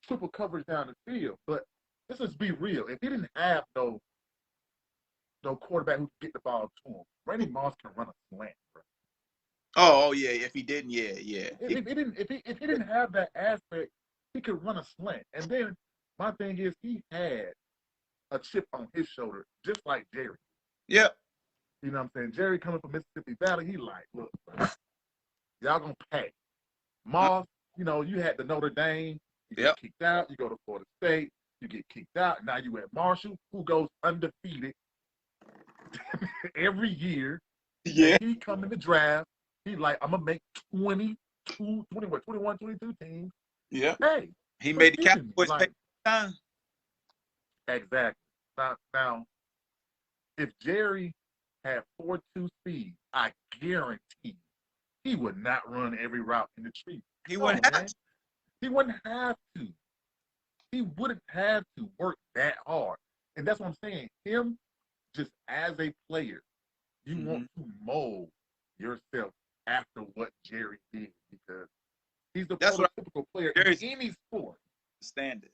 triple coverage down the field. But let's just be real. If he didn't have no quarterback who could get the ball to him, Randy Moss can run a slant, bro. Oh yeah. If he didn't, yeah. If he didn't have that aspect, he could run a slant. And then my thing is, he had a chip on his shoulder, just like Jerry. Yep. You know what I'm saying? Jerry coming from Mississippi Valley, he like, look, bro, y'all gonna pay. Moss, you had the Notre Dame, you get kicked out, you go to Florida State, you get kicked out. Now you at Marshall, who goes undefeated every year. Yeah. And he come in the draft, he like, I'm gonna make 21, 22 teams. Yeah. Hey. He made the Cowboys pay time. Exactly. Now, if Jerry had 4.2 speed, I guarantee he would not run every route in the tree. He wouldn't have to. He wouldn't have to. He wouldn't have to work that hard. And that's what I'm saying. Him, just as a player, you want to mold yourself after what Jerry did, because he's the prototypical player in any sport. Standard.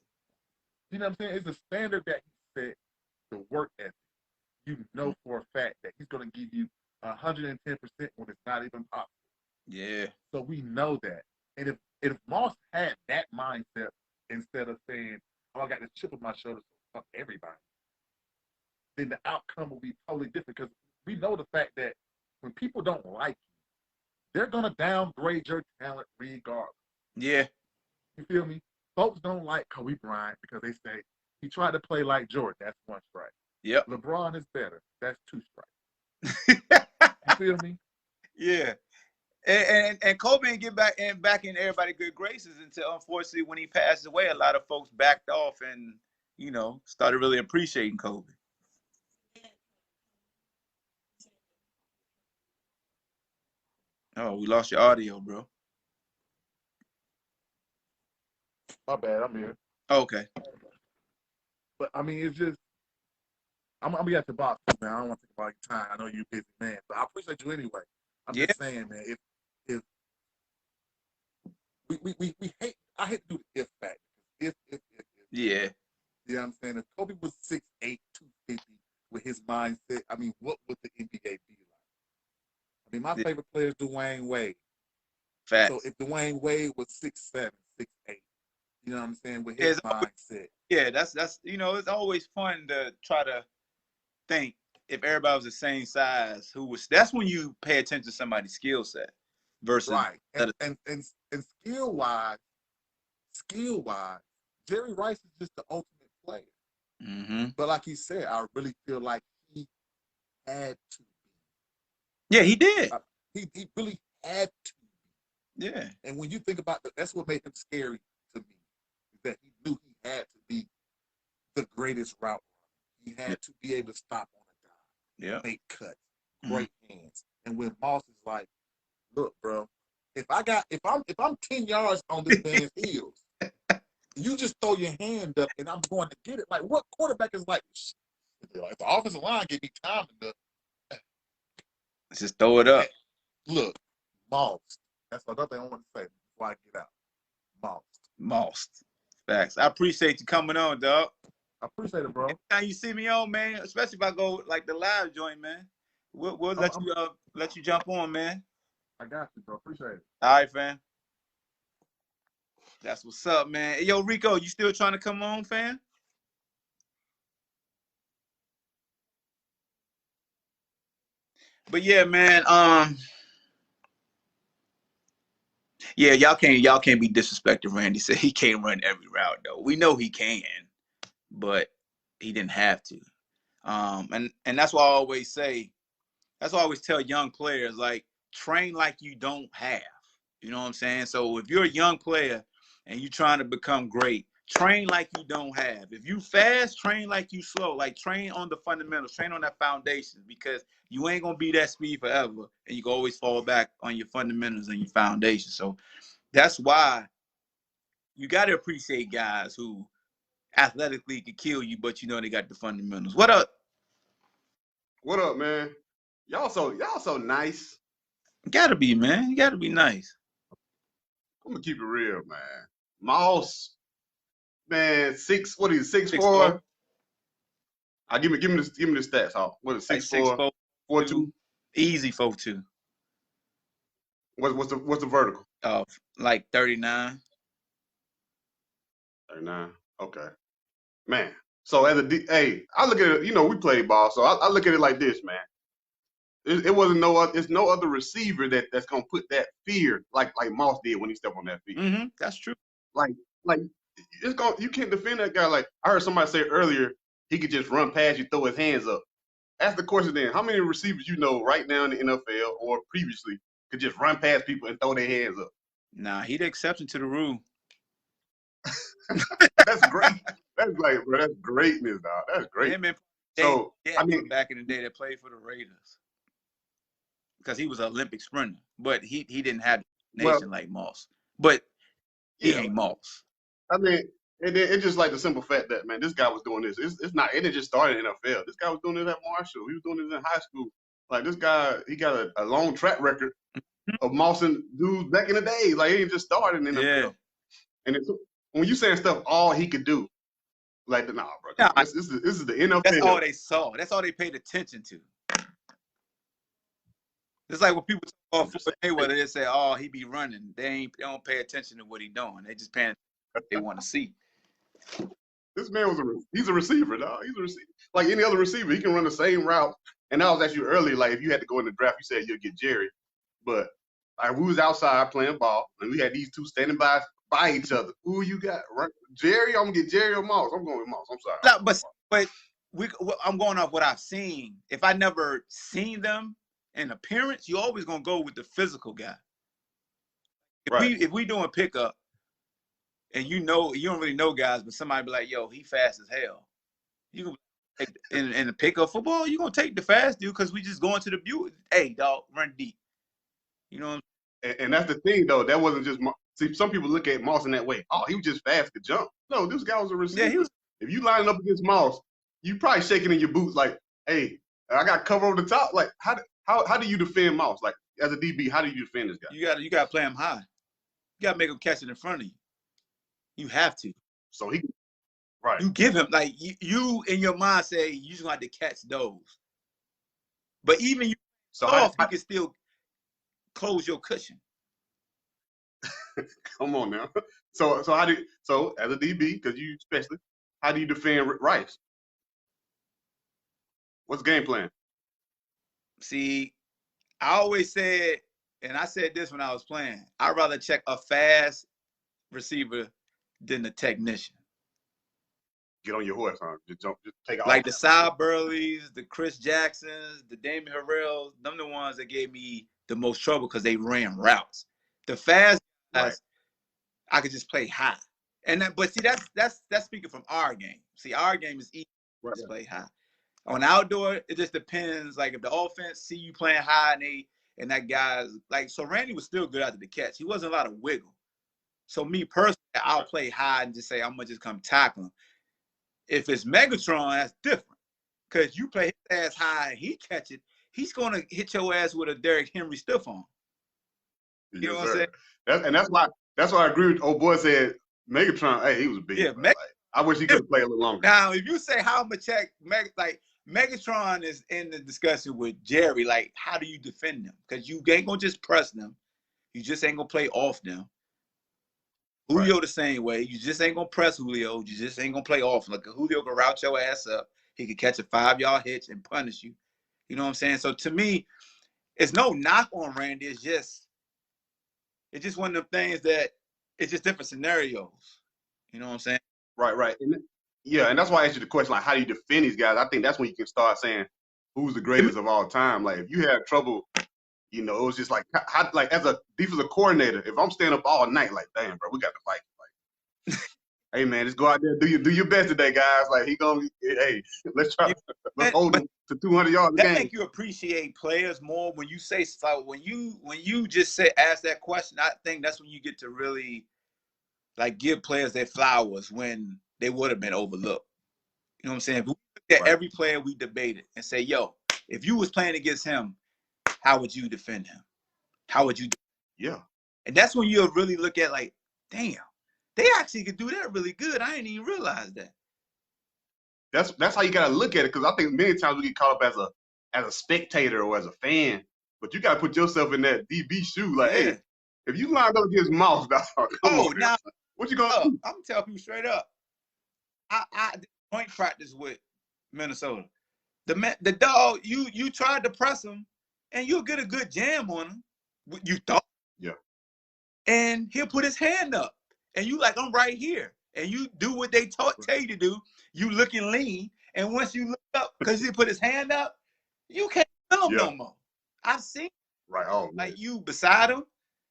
You know what I'm saying? It's a standard that he set, the work ethic. You know for a fact that he's going to give you 110% when it's not even possible. Yeah. So we know that. And if Moss had that mindset, instead of saying, "Oh, I got this chip on my shoulder, so fuck everybody," then the outcome will be totally different. Because we know the fact that when people don't like you, they're going to downgrade your talent regardless. Yeah. You feel me? Folks don't like Kobe Bryant because they say he tried to play like Jordan. That's 1 strike. Yep. LeBron is better. That's 2 strikes. You feel me? Yeah. And Kobe didn't get back in everybody's good graces until, unfortunately, when he passed away, a lot of folks backed off and started really appreciating Kobe. Oh, we lost your audio, bro. My bad, I'm here. Okay. But I mean, it's just I'm gonna be at the box, man. I don't want to take about your time. I know you're a busy man, but I appreciate you anyway. I'm just saying, man. If we hate, I hate to do the if factor. If. Yeah. You know what I'm saying? If Kobe was 6'8", 250 with his mindset, I mean, what would the NBA be like? I mean, my favorite player is Dwayne Wade. Facts. So if Dwayne Wade was 6'7", 6'8", you know what I'm saying, with his It's always, mindset. yeah, that's it's always fun to try to think if everybody was the same size, that's when you pay attention to somebody's skill set versus Right. And skill wise, Jerry Rice is just the ultimate player. Mm-hmm. But like he said, I really feel like he had to be. Yeah, he did. He really had to be. Yeah. And when you think about that's what made him scary to me, is that he knew he had to be the greatest route runner. He had to be able to stop on a guy, make cuts, great hands. And when Moss is like, look, bro, if I'm 10 yards on this man's heels, you just throw your hand up and I'm going to get it. Like, what quarterback is like, if the offensive line give me time enough, let's just throw it up. Look, Moss. That's another thing I want to say before I get out. Moss. Facts. I appreciate you coming on, dog. I appreciate it, bro. Anytime you see me on, man, especially if I go like the live joint, man, we'll let you jump on, man. I got you, bro. Appreciate it. All right, fam. That's what's up, man. Hey, yo, Rico, you still trying to come on, fam? But yeah, man. Yeah, y'all can't be disrespecting Randy. Said he can't run every route though. We know he can, but he didn't have to. And that's why I always say, that's why I always tell young players, like, train like you don't have. You know what I'm saying? So if you're a young player and you're trying to become great, train like you don't have. If you fast, train like you slow. Like, train on the fundamentals, train on that foundation, because you ain't gonna be that speed forever, and you can always fall back on your fundamentals and your foundation. So that's why you gotta appreciate guys who athletically could kill you, but you know they got the fundamentals. What up? What up, man? Y'all so nice. Gotta be, man. You gotta be nice. I'm gonna keep it real, man. Moss, man, 6'4"? 6'4". Give me the stats, huh? What is 6'4", 4'2"? Easy 4'2". What's the vertical? Like 39. 39. Okay, man. So as I look at it. You know, we play ball, so I look at it like this, man. It wasn't it's no other receiver that's gonna put that fear like Moss did when he stepped on that field. Mm-hmm. That's true. Like you can't defend that guy. Like, I heard somebody say earlier, he could just run past you, throw his hands up. Ask the question then, how many receivers you know right now in the NFL or previously could just run past people and throw their hands up? Nah, he the exception to the rule. That's great. That's like, bro, that's greatness, dog. That's great. Him and So I mean, back in the day that played for the Raiders, because he was an Olympic sprinter, but he didn't have the nation like Moss. But he ain't Moss. I mean, it's just like the simple fact that, man, this guy was doing this. It didn't just start in NFL. This guy was doing it at Marshall. He was doing it in high school. Like, this guy, he got a long track record of mossing dudes back in the day. Like, he ain't just started in NFL. Yeah. And when you saying stuff, all he could do, like, nah, bro. Nah, this is the NFL. That's all they saw. That's all they paid attention to. It's like when people talk about Floyd Mayweather, they say, "Oh, he be running." They don't pay attention to what he doing. They just paying what they want to see. This man he's a receiver, dog. He's a receiver. Like any other receiver, he can run the same route. And I was asking you earlier, like, if you had to go in the draft, you said you'll get Jerry. But like, we was outside playing ball, and we had these two standing by each other. Who you got? Jerry? I'm gonna get Jerry or Moss. I'm going with Moss. I'm sorry. No, but I'm going off what I've seen. If I never seen them in appearance, you're always gonna go with the physical guy. If we doing pickup, and you don't really know guys, but somebody be like, "Yo, he fast as hell." You in the pickup football, you gonna take the fast dude because we just going to the view. Hey, dog, run deep. You know. And that's the thing, though. That wasn't just. See, some people look at Moss in that way. Oh, he was just fast to jump. No, this guy was a receiver. Yeah, if you lining up against Moss, you probably shaking in your boots like, "Hey, I got cover over the top." Like, how do you defend Moss? Like, as a DB, how do you defend this guy? You got to play him high. You got to make him catch it in front of you. You have to. So you give him, like, you in your mind say you just gonna have to catch those. But even you can still close your cushion. Come on now. So as a DB, because you especially, how do you defend Rice? What's the game plan? See, I always said, and I said this when I was playing, I'd rather check a fast receiver than the technician. Get on your horse, huh? Just take it Like off. the Cy Burleys, the Chris Jacksons, the Damian Harrells, them the ones that gave me the most trouble because they ran routes. The fast guys, Right. I could just play high. And that, but see, that's speaking from our game. See, our game is easy to play high. On outdoor, it just depends. Like if the offense see you playing high and that guy's like, so Randy was still good after the catch. He wasn't a lot of wiggle. So me personally, I'll play high and just say I'm gonna just come tackle him. If it's Megatron, that's different. Because you play his ass high and he catch it, he's gonna hit your ass with a Derrick Henry stiff arm. You know what I'm saying? That's why I agree with old boy said Megatron. Hey, he was big. Yeah, like, I wish he could play a little longer. Now, if you say how I'm gonna check Megatron is in the discussion with Jerry, like how do you defend them? Because you ain't gonna just press them. You just ain't gonna play off them. Julio the same way. You just ain't gonna press Julio. You just ain't gonna play off. Like Julio can route your ass up. He could catch a 5-yard hitch and punish you. You know what I'm saying? So to me, it's no knock on Randy. It's just one of them things that it's just different scenarios. You know what I'm saying? Right. And that's why I asked you the question, like, how do you defend these guys? I think that's when you can start saying who's the greatest of all time. Like, if you have trouble, it was just like, like as a defensive coordinator, if I'm staying up all night, like, damn, bro, we got to fight. Like, hey, man, just go out there, do your best today, guys. Like, let's hold him to 200 yards a game. That make you appreciate players more when you say so. When you just ask that question, I think that's when you get to really like give players their flowers when they would have been overlooked. You know what I'm saying? If we look at every player we debated and say, yo, if you was playing against him, how would you defend him? How would you? Yeah. And that's when you'll really look at like, damn, they actually could do that really good. I didn't even realize that. That's how you gotta look at it, because I think many times we get caught up as a spectator or as a fan, but you gotta put yourself in that DB shoe. Like, hey, if you lined up against Mouse, dog, come on, now what you gonna do? I'm gonna tell people straight up. I joint practice with Minnesota. The dog, you tried to press him, and you'll get a good jam on him. You thought, yeah, and he'll put his hand up, and you like, I'm right here, and you do what they tell you to do. You looking lean, and once you look up, because he put his hand up, you can't film no more. I've seen like you beside him,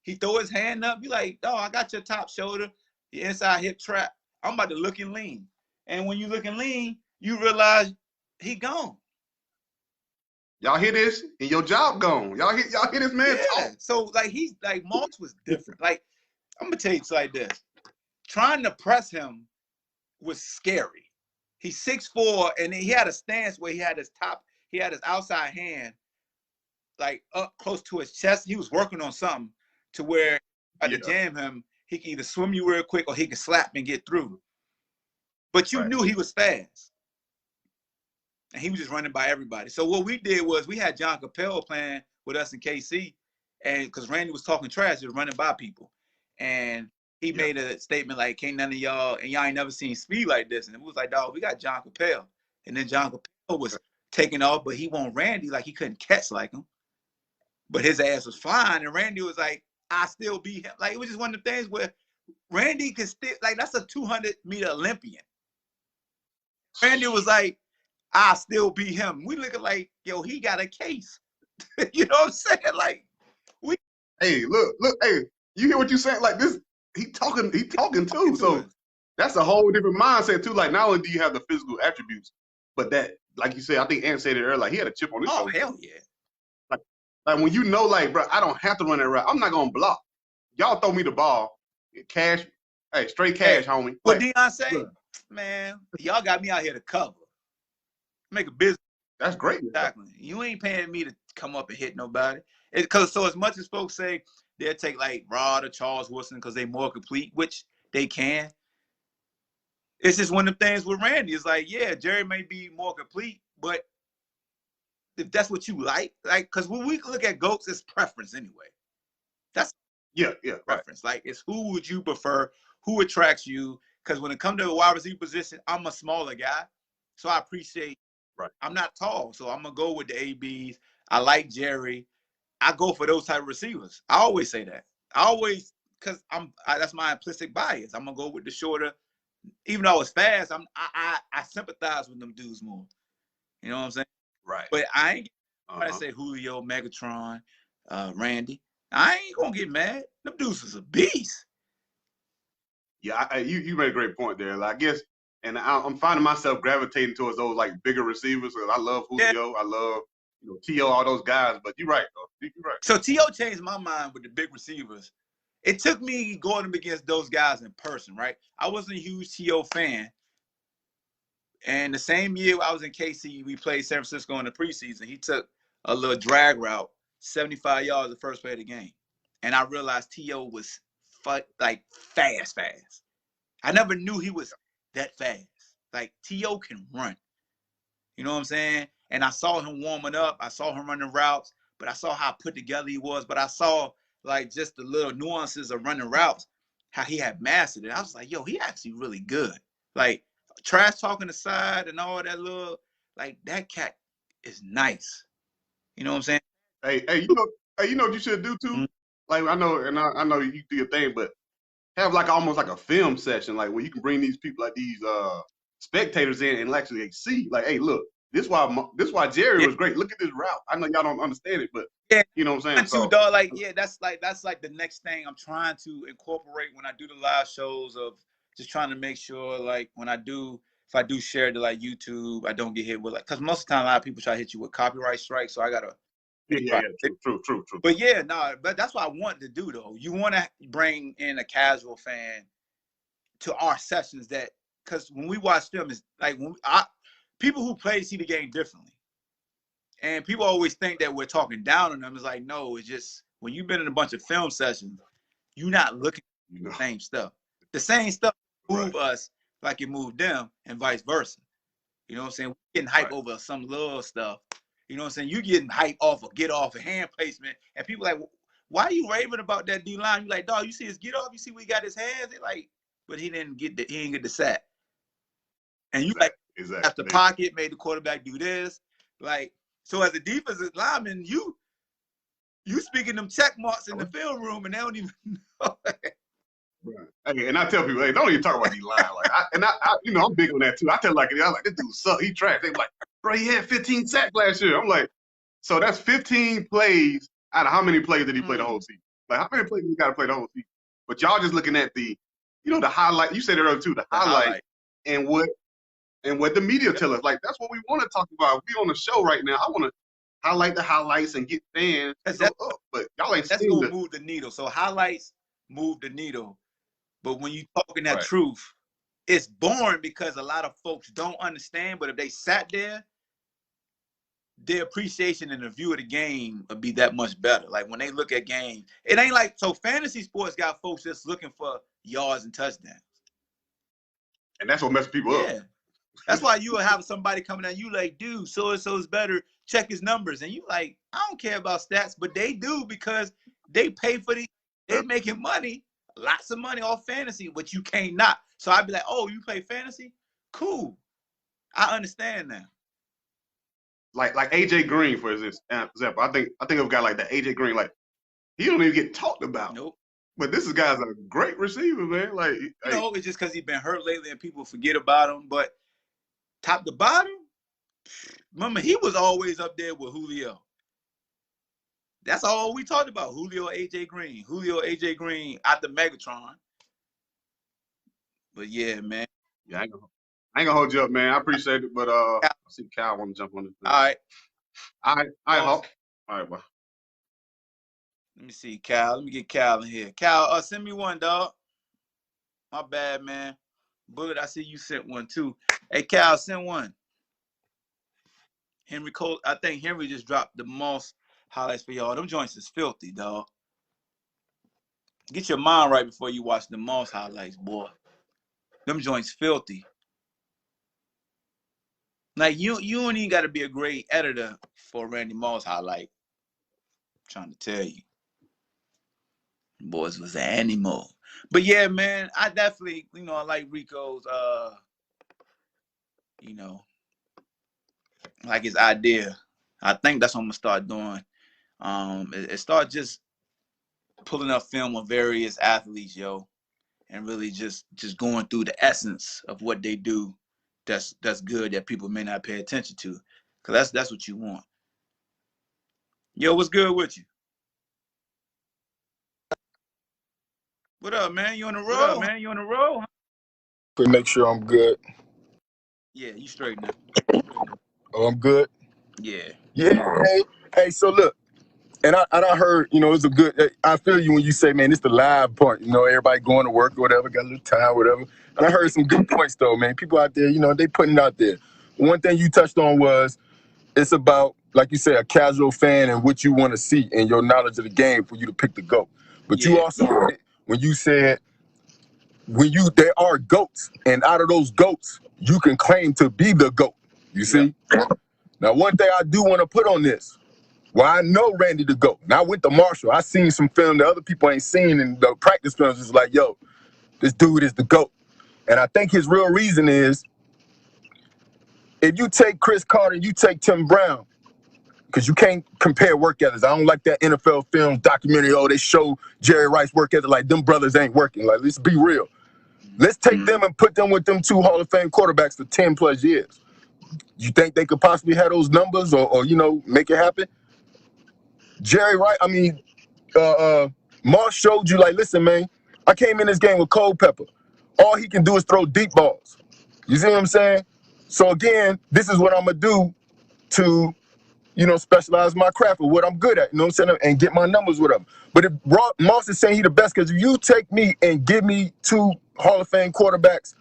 he throw his hand up. You like, oh, I got your top shoulder, your inside hip trap. I'm about to looking lean, and when you looking lean, you realize he gone. Y'all hear this? And your job gone. Y'all hear this man talk. So like he's like Moss was different. Like I'm gonna tell you like this. Trying to press him was scary. He's 6'4", and he had a stance where he had his outside hand like up close to his chest. He was working on something to where to jam him, he can either swim you real quick or he can slap and get through. But you knew he was fast. And he was just running by everybody. So what we did was we had John Capel playing with us in KC, and because Randy was talking trash, he was running by people. And he made a statement like, can't none of y'all, and y'all ain't never seen speed like this. And it was like, dog, we got John Capel. And then John Capel was taking off, but he won't Randy, like he couldn't catch like him. But his ass was flying, and Randy was like, I still beat him. Like, it was just one of the things where Randy could still, like, that's a 200-meter Olympian. Randy was like, I still beat him. We looking like, yo, he got a case. You know what I'm saying? Like, hey, look, hey, you hear what you saying? Like this, he talking too. So that's a whole different mindset too. Like, not only do you have the physical attributes, but that, like you said, I think Ant said it earlier, like he had a chip on his shoulder. Oh, hell yeah. Like when you know, like, bro, I don't have to run that route. I'm not gonna block. Y'all throw me the ball, cash, hey, straight cash, homie. What Deion say? Man, y'all got me out here to cover. Make a business. That's great. Exactly. You ain't paying me to come up and hit nobody. Because so as much as folks say they'll take like Rod or Charles Wilson because they more complete, which they can. It's just one of the things with Randy. It's like, yeah, Jerry may be more complete, but if that's what you like, because when we look at GOATs, it's preference anyway. That's Yeah, right. Preference. Like, it's who would you prefer? Who attracts you? Because when it comes to a wide receiver position, I'm a smaller guy, so I appreciate. Right. I'm not tall, so I'm gonna go with the ABs. I like Jerry. I go for those type of receivers. I always say that. I always, because that's my implicit bias. I'm gonna go with the shorter. Even though I was fast, I sympathize with them dudes more. You know what I'm saying? Right. But I ain't gonna say Julio, Megatron, Randy. I ain't gonna get mad. Them dudes is a beast. Yeah, you made a great point there. Like, I guess, and I'm finding myself gravitating towards those like bigger receivers because I love Julio, I love T.O., all those guys. But you're right, though. You're right. So T.O. changed my mind with the big receivers. It took me going up against those guys in person, right? I wasn't a huge T.O. fan. And the same year I was in KC, we played San Francisco in the preseason. He took a little drag route, 75 yards the first play of the game. And I realized T.O. was like fast. I never knew he was that fast. Like, T.O. can run. You know what I'm saying? And I saw him warming up. I saw him running routes, but I saw how put together he was. But I saw like just the little nuances of running routes, how he had mastered it. I was like, yo, he actually really good. Like, trash talking aside and all that little, like, that cat is nice. You know what I'm saying? Hey, you know what you should do too? Mm-hmm. Like, I know you do your thing, but have like almost like a film session, like where you can bring these people, like these spectators in and actually see, like, hey, look, this why Jerry was great. Look at this route. I know y'all don't understand it, but you know what I'm saying? So, dog, like, yeah, that's like the next thing I'm trying to incorporate when I do the live shows, of just trying to make sure, like, when if I do share it to like YouTube, I don't get hit with, like, because most of the time a lot of people try to hit you with copyright strikes, so I gotta. Yeah, true. But yeah, but that's what I want to do, though. You want to bring in a casual fan to our sessions, that, because when we watch them, it's like people who play see the game differently. And people always think that we're talking down on them. It's like, no, it's just when you've been in a bunch of film sessions, you're not looking at the same stuff. The same stuff move us like it moved them, and vice versa. You know what I'm saying? We're getting hype over some little stuff. You know what I'm saying? You getting hype off of get off of hand placement. And people like, why are you raving about that D-line? You like, dog, you see his get off? You see we got his hands? They like, but he didn't get the sack. And you at the pocket, made the quarterback do this. Like, so as a defensive lineman, you speaking them check marks in the film room, and they don't even know. Right. Hey, and I tell people, hey, don't even talk about these lines. Like, I'm big on that too. I tell like, this dude suck. He trash. They like, bro, he had 15 sacks last year. I'm like, so that's 15 plays out of how many plays did he play the whole season? Like, how many plays did he got to play the whole season? But y'all just looking at the highlight. You said it earlier too, the highlight. And what the media tell us. Like, that's what we want to talk about. We on the show right now. I want to highlight the highlights and get fans to go up. But y'all ain't that's gonna move the needle. So highlights move the needle. But when you talking that truth, it's boring because a lot of folks don't understand. But if they sat there, their appreciation and the view of the game would be that much better. Like, when they look at games, it ain't like, so fantasy sports got folks just looking for yards and touchdowns. And that's what messes people up. That's why you will have somebody coming at you like, dude, so-and-so's better. Check his numbers. And you like, I don't care about stats, but they do, because they pay for they're making money. Lots of money off fantasy, but you can't not. So I'd be like, oh, you play fantasy? Cool. I understand now. Like AJ Green, for example. I think of a guy like that, AJ Green, like, he don't even get talked about. Nope. But this guy's a great receiver, man. Like, it's just because he's been hurt lately and people forget about him. But top to bottom, remember, he was always up there with Julio. That's all we talked about. Julio, AJ Green. Julio, AJ Green out the Megatron. But yeah, man. Yeah, I ain't gonna hold you up, man. I appreciate it, but I see Cal want to jump on this thing. All right, Hawk. All right, bro. Let me see, Cal. Let me get Cal in here. Cal, send me one, dog. My bad, man. Bullet, I see you sent one too. Hey, Cal, send one. Henry Cole, I think Henry just dropped the Moss highlights for y'all. Them joints is filthy, dog. Get your mind right before you watch the Moss highlights, boy. Them joints filthy. Like, you don't even got to be a great editor for Randy Moss highlight. I'm trying to tell you. Boys was an animal. But yeah, man, I definitely, I like Rico's, like his idea. I think that's what I'm gonna start doing. Start just pulling up film of various athletes, and really just going through the essence of what they do. That's good that people may not pay attention to, cause that's what you want. Yo, what's good with you? What up, man? You on the road? To make sure I'm good. Yeah, you straight now. Oh, I'm good. Yeah. Yeah. Hey. So look, and I heard, it's a good. I feel you when you say, man, it's the live part. Everybody going to work or whatever, got a little time, whatever. And I heard some good points though, man. People out there, they putting it out there. One thing you touched on was it's about, like you say, a casual fan and what you want to see and your knowledge of the game for you to pick the GOAT. But you also, when you said there are GOATs, and out of those GOATs, you can claim to be the GOAT. You see? Now, one thing I do want to put on this, well, I know Randy the GOAT. Now, I went to Marshall. I seen some film that other people ain't seen, and the practice films is like, yo, this dude is the GOAT. And I think his real reason is, if you take Chris Carter, you take Tim Brown, because you can't compare work ethics. I don't like that NFL film documentary, they show Jerry Rice work ethic like them brothers ain't working. Like, let's be real. Let's take them and put them with them two Hall of Fame quarterbacks for 10 plus years. You think they could possibly have those numbers or make it happen? Jerry Rice, Moss showed you, like, listen, man, I came in this game with Culpepper. All he can do is throw deep balls. You see what I'm saying? So again, this is what I'm gonna do to, specialize my craft or what I'm good at, and get my numbers with him. But if Moss is saying he the best, because if you take me and give me two Hall of Fame quarterbacks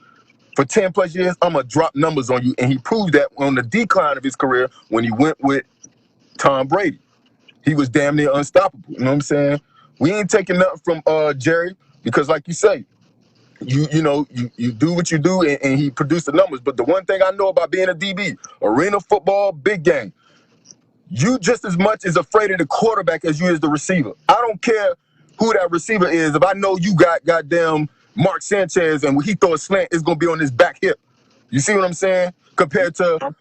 for 10 plus years, I'm gonna drop numbers on you. And he proved that on the decline of his career when he went with Tom Brady. He was damn near unstoppable. You know what I'm saying? We ain't taking nothing from Jerry, because like you say, you do what you do, and he produced the numbers. But the one thing I know about being a DB, arena football, big game, you just as much is afraid of the quarterback as you is the receiver. I don't care who that receiver is. If I know you got goddamn Mark Sanchez and when he throw a slant, it's going to be on his back hip. You see what I'm saying? Compared to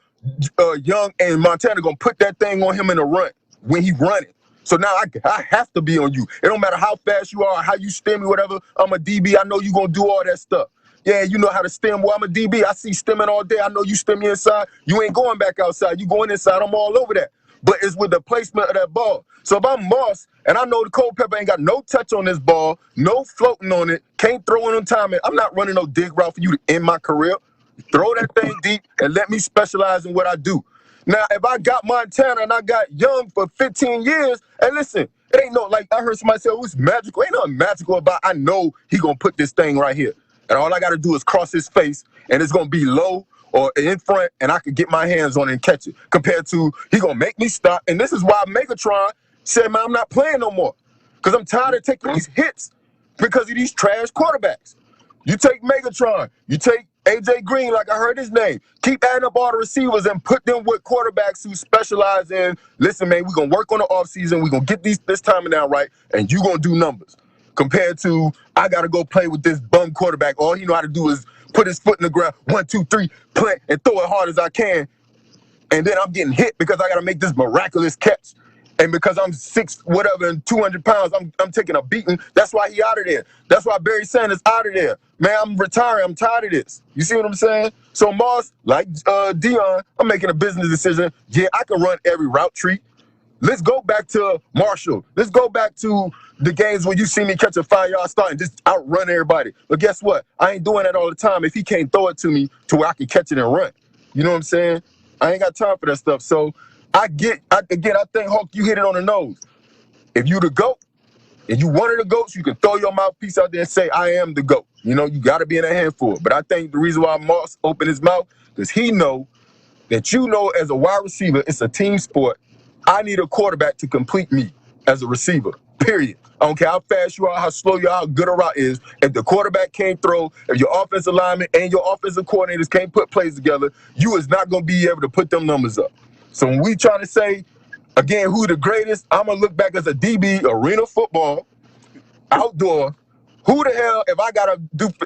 Young and Montana going to put that thing on him in a run when he running. So now I have to be on you. It don't matter how fast you are, how you stem me, whatever. I'm a DB. I know you going to do all that stuff. Yeah, you know how to stem. Well, I'm a DB. I see stemming all day. I know you stem me inside. You ain't going back outside. You going inside. I'm all over that. But it's with the placement of that ball. So if I'm Moss and I know the Culpepper ain't got no touch on this ball, no floating on it, can't throw it on time, I'm not running no dig route for you to end my career. Throw that thing deep and let me specialize in what I do. Now, if I got Montana and I got Young for 15 years, and listen, it ain't no, like I heard somebody say, oh, it's magical. Ain't nothing magical about, I know he gonna put this thing right here. And all I gotta do is cross his face, and it's gonna be low or in front, and I can get my hands on it and catch it. Compared to, he gonna make me stop. And this is why Megatron said, man, I'm not playing no more. Because I'm tired of taking these hits because of these trash quarterbacks. You take Megatron, you take AJ Green, like I heard his name. Keep adding up all the receivers and put them with quarterbacks who specialize in, listen, man, we're going to work on the offseason. We're going to get this timing down right, and you're going to do numbers. Compared to, I got to go play with this bum quarterback. All he know how to do is put his foot in the ground, 1, 2, 3, plant, and throw it hard as I can. And then I'm getting hit because I got to make this miraculous catch. And because I'm 6 whatever and 200 pounds, I'm taking a beating. That's why he out of there. That's why Barry Sanders out of there. Man, I'm retiring. I'm tired of this. You see what I'm saying? So Moss, like Dion, I'm making a business decision. Yeah, I can run every route tree. Let's go back to Marshall. Let's go back to the games where you see me catch a 5-yard start and just outrun everybody. But guess what? I ain't doing that all the time if he can't throw it to me to where I can catch it and run. You know what I'm saying? I ain't got time for that stuff. So I think, Hulk, you hit it on the nose. If you the GOAT and you one of the GOATs, you can throw your mouthpiece out there and say, I am the GOAT. You got to be in a handful. But I think the reason why Moss opened his mouth, because he know that as a wide receiver, it's a team sport. I need a quarterback to complete me as a receiver, period. I don't care how fast you are, how slow you are, how good a route is. If the quarterback can't throw, if your offensive lineman and your offensive coordinators can't put plays together, you is not going to be able to put them numbers up. So when we trying to say, again, who the greatest, I'm going to look back as a DB, arena football, outdoor. Who the hell, if I gotta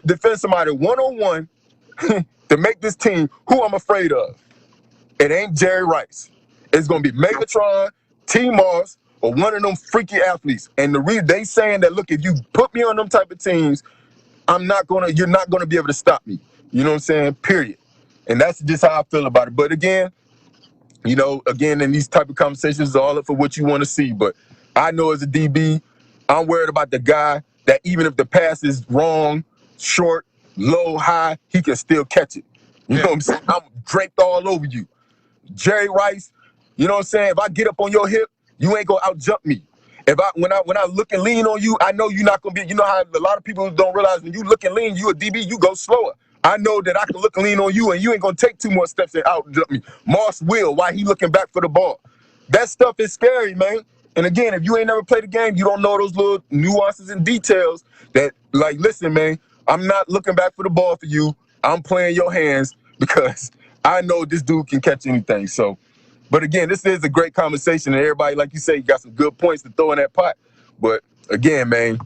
defend somebody one-on-one to make this team, who I'm afraid of? It ain't Jerry Rice. It's gonna be Megatron, T Moss, or one of them freaky athletes. And the reason they saying that, look, if you put me on them type of teams, you're not gonna be able to stop me. You know what I'm saying? Period. And that's just how I feel about it. But again, in these type of conversations, it's all up for what you want to see. But I know as a DB, I'm worried about the guy that even if the pass is wrong, short, low, high, he can still catch it. You know what I'm saying? I'm draped all over you. Jerry Rice, you know what I'm saying? If I get up on your hip, you ain't gonna out jump me. When I look and lean on you, I know you're not gonna be. You know how a lot of people don't realize when you look and lean, you a DB, you go slower. I know that I can look and lean on you, and you ain't gonna take 2 more steps and out jump me. Moss will while he looking back for the ball. That stuff is scary, man. And again, if you ain't never played the game, you don't know those little nuances and details that, like, listen, man, I'm not looking back for the ball for you. I'm playing your hands because I know this dude can catch anything. So, but again, this is a great conversation, and everybody, like you say, you got some good points to throw in that pot. But again, man,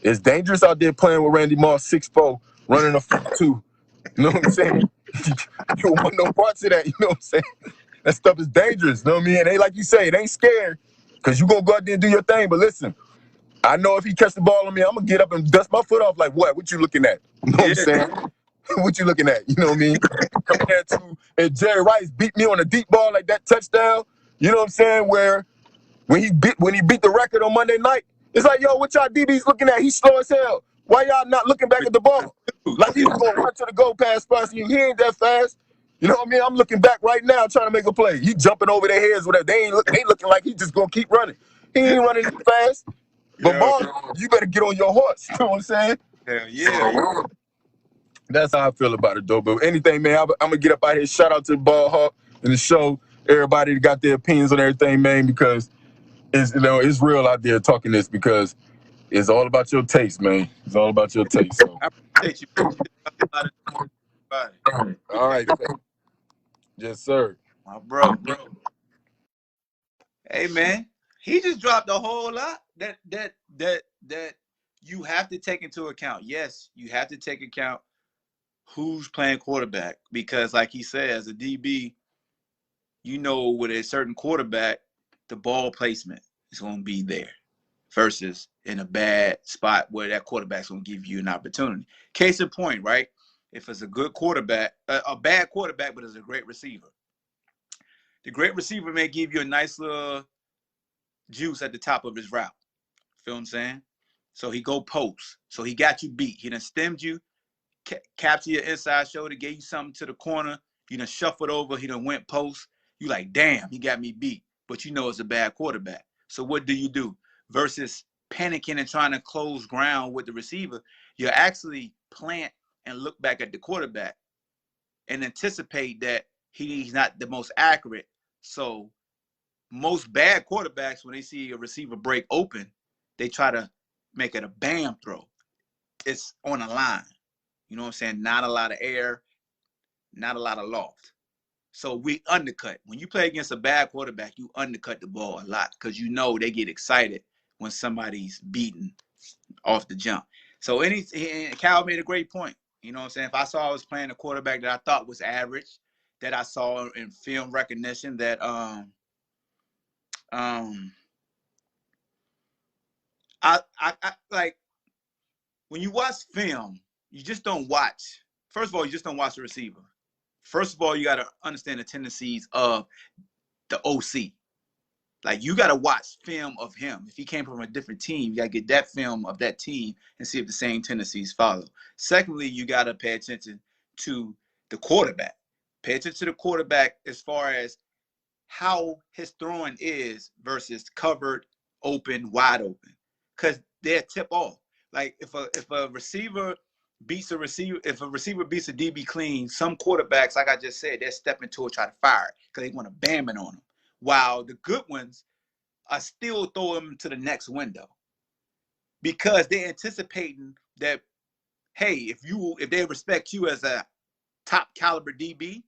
it's dangerous out there playing with Randy Moss, 6'4", running a 4.2. You know what I'm saying? You don't want no parts of that. You know what I'm saying? That stuff is dangerous. You know what I mean? It ain't like you say, it ain't scared because you going to go out there and do your thing. But listen, I know if he catch the ball on me, I'm going to get up and dust my foot off like, what? What you looking at? You know what I'm saying? What you looking at? You know what I mean? Compared to if Jerry Rice beat me on a deep ball like that touchdown, you know what I'm saying? Where when he beat the record on Monday night, it's like, yo, what y'all DBs looking at? He's slow as hell. Why y'all not looking back at the ball? Like he was going to run to the goal pass spots, and he ain't that fast. You know what I mean? I'm looking back right now trying to make a play. He jumping over their heads, whatever. They looking like he just gonna keep running. He ain't running fast. But ball, you better get on your horse. You know what I'm saying? Hell yeah. That's how I feel about it, though. But anything, man, I'm gonna get up out here. Shout out to the BallHawk and the show. Everybody that got their opinions on everything, man, because it's real out there talking this because it's all about your taste, man. It's all about your taste. So. I appreciate you. Everybody. All right. Yes, sir. My bro. Hey man, he just dropped a whole lot that you have to take into account. Yes, you have to take account who's playing quarterback because, like he said, as a DB, you know, with a certain quarterback, the ball placement is going to be there versus in a bad spot where that quarterback's going to give you an opportunity. Case in point, right? If it's a good quarterback, a bad quarterback, but it's a great receiver. The great receiver may give you a nice little juice at the top of his route. Feel what I'm saying? So he go post. So he got you beat. He done stemmed you, capture your inside shoulder, gave you something to the corner. You done shuffled over. He done went post. You like, damn, he got me beat. But you know it's a bad quarterback. So what do? Versus panicking and trying to close ground with the receiver, you actually plant and look back at the quarterback and anticipate that he's not the most accurate. So most bad quarterbacks, when they see a receiver break open, they try to make it a bam throw. It's on a line. You know what I'm saying? Not a lot of air, not a lot of loft. So we undercut. When you play against a bad quarterback, you undercut the ball a lot because you know they get excited when somebody's beaten off the jump. So Cal made a great point. You know what I'm saying? If I saw I was playing a quarterback that I thought was average, that I saw in film recognition that I like when you watch film, you just don't watch. First of all, you just don't watch the receiver. First of all, you got to understand the tendencies of the OC. Like you got to watch film of him. If he came from a different team, you got to get that film of that team and see if the same tendencies follow. Secondly, you got to pay attention to the quarterback. Pay attention to the quarterback as far as how his throwing is versus covered, open, wide open. Because they're tip off. Like if a receiver beats a receiver, if a receiver beats a DB clean, some quarterbacks, like I just said, they're stepping to it, try to fire it because they want to bam it on them. While the good ones are still throwing them to the next window because they're anticipating that, hey, if they respect you as a top caliber DB,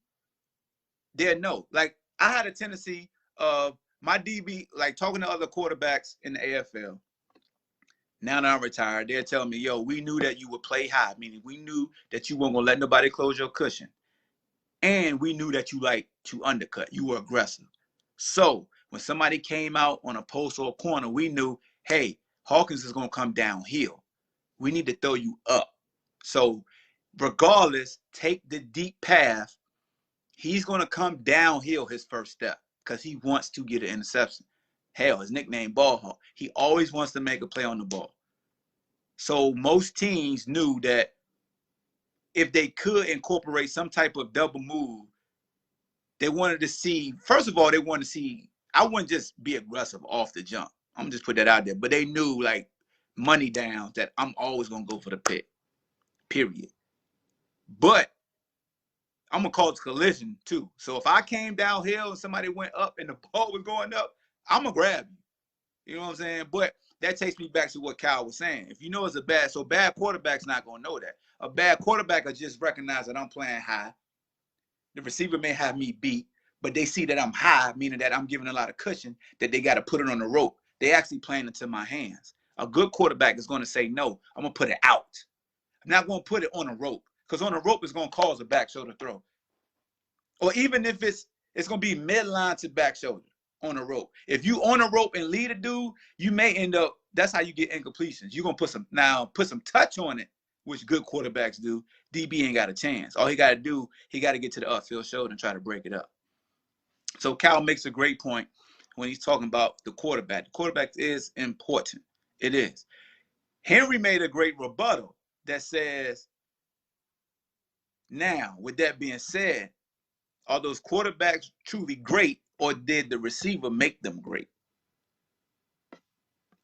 they'll know. Like I had a tendency of my DB, like talking to other quarterbacks in the AFL, Now that I'm retired, they're telling me, yo, we knew that you would play high, meaning we knew that you weren't going to let nobody close your cushion. And we knew that you like to undercut. You were aggressive. So when somebody came out on a post or a corner, we knew, hey, Hawkins is going to come downhill. We need to throw you up. So regardless, take the deep path. He's going to come downhill his first step because he wants to get an interception. Hell, his nickname BallHawk. He always wants to make a play on the ball. So most teams knew that if they could incorporate some type of double move, they wanted to see, first of all, they wanted to see, I wouldn't just be aggressive off the jump. I'm just put that out there. But they knew, like, money down, that I'm always going to go for the pick, period. But I'm going to cause collision, too. So if I came downhill and somebody went up and the ball was going up, I'm going to grab you. You know what I'm saying? But that takes me back to what Kyle was saying. If you know it's a bad quarterback's not going to know that. A bad quarterback will just recognize that I'm playing high. The receiver may have me beat, but they see that I'm high, meaning that I'm giving a lot of cushion, that they got to put it on the rope. They actually playing into my hands. A good quarterback is going to say, no, I'm going to put it out. I'm not going to put it on a rope, because on a rope is going to cause a back shoulder throw. Or even if it's going to be midline to back shoulder on a rope. If you on a rope and lead a dude, you may end up, that's how you get incompletions. You're going to put some touch on it, which good quarterbacks do. DB ain't got a chance. All he got to do, he got to get to the upfield shoulder and try to break it up. So Cal makes a great point when he's talking about the quarterback. The quarterback is important. It is. Henry made a great rebuttal that says, now, with that being said, are those quarterbacks truly great, or did the receiver make them great?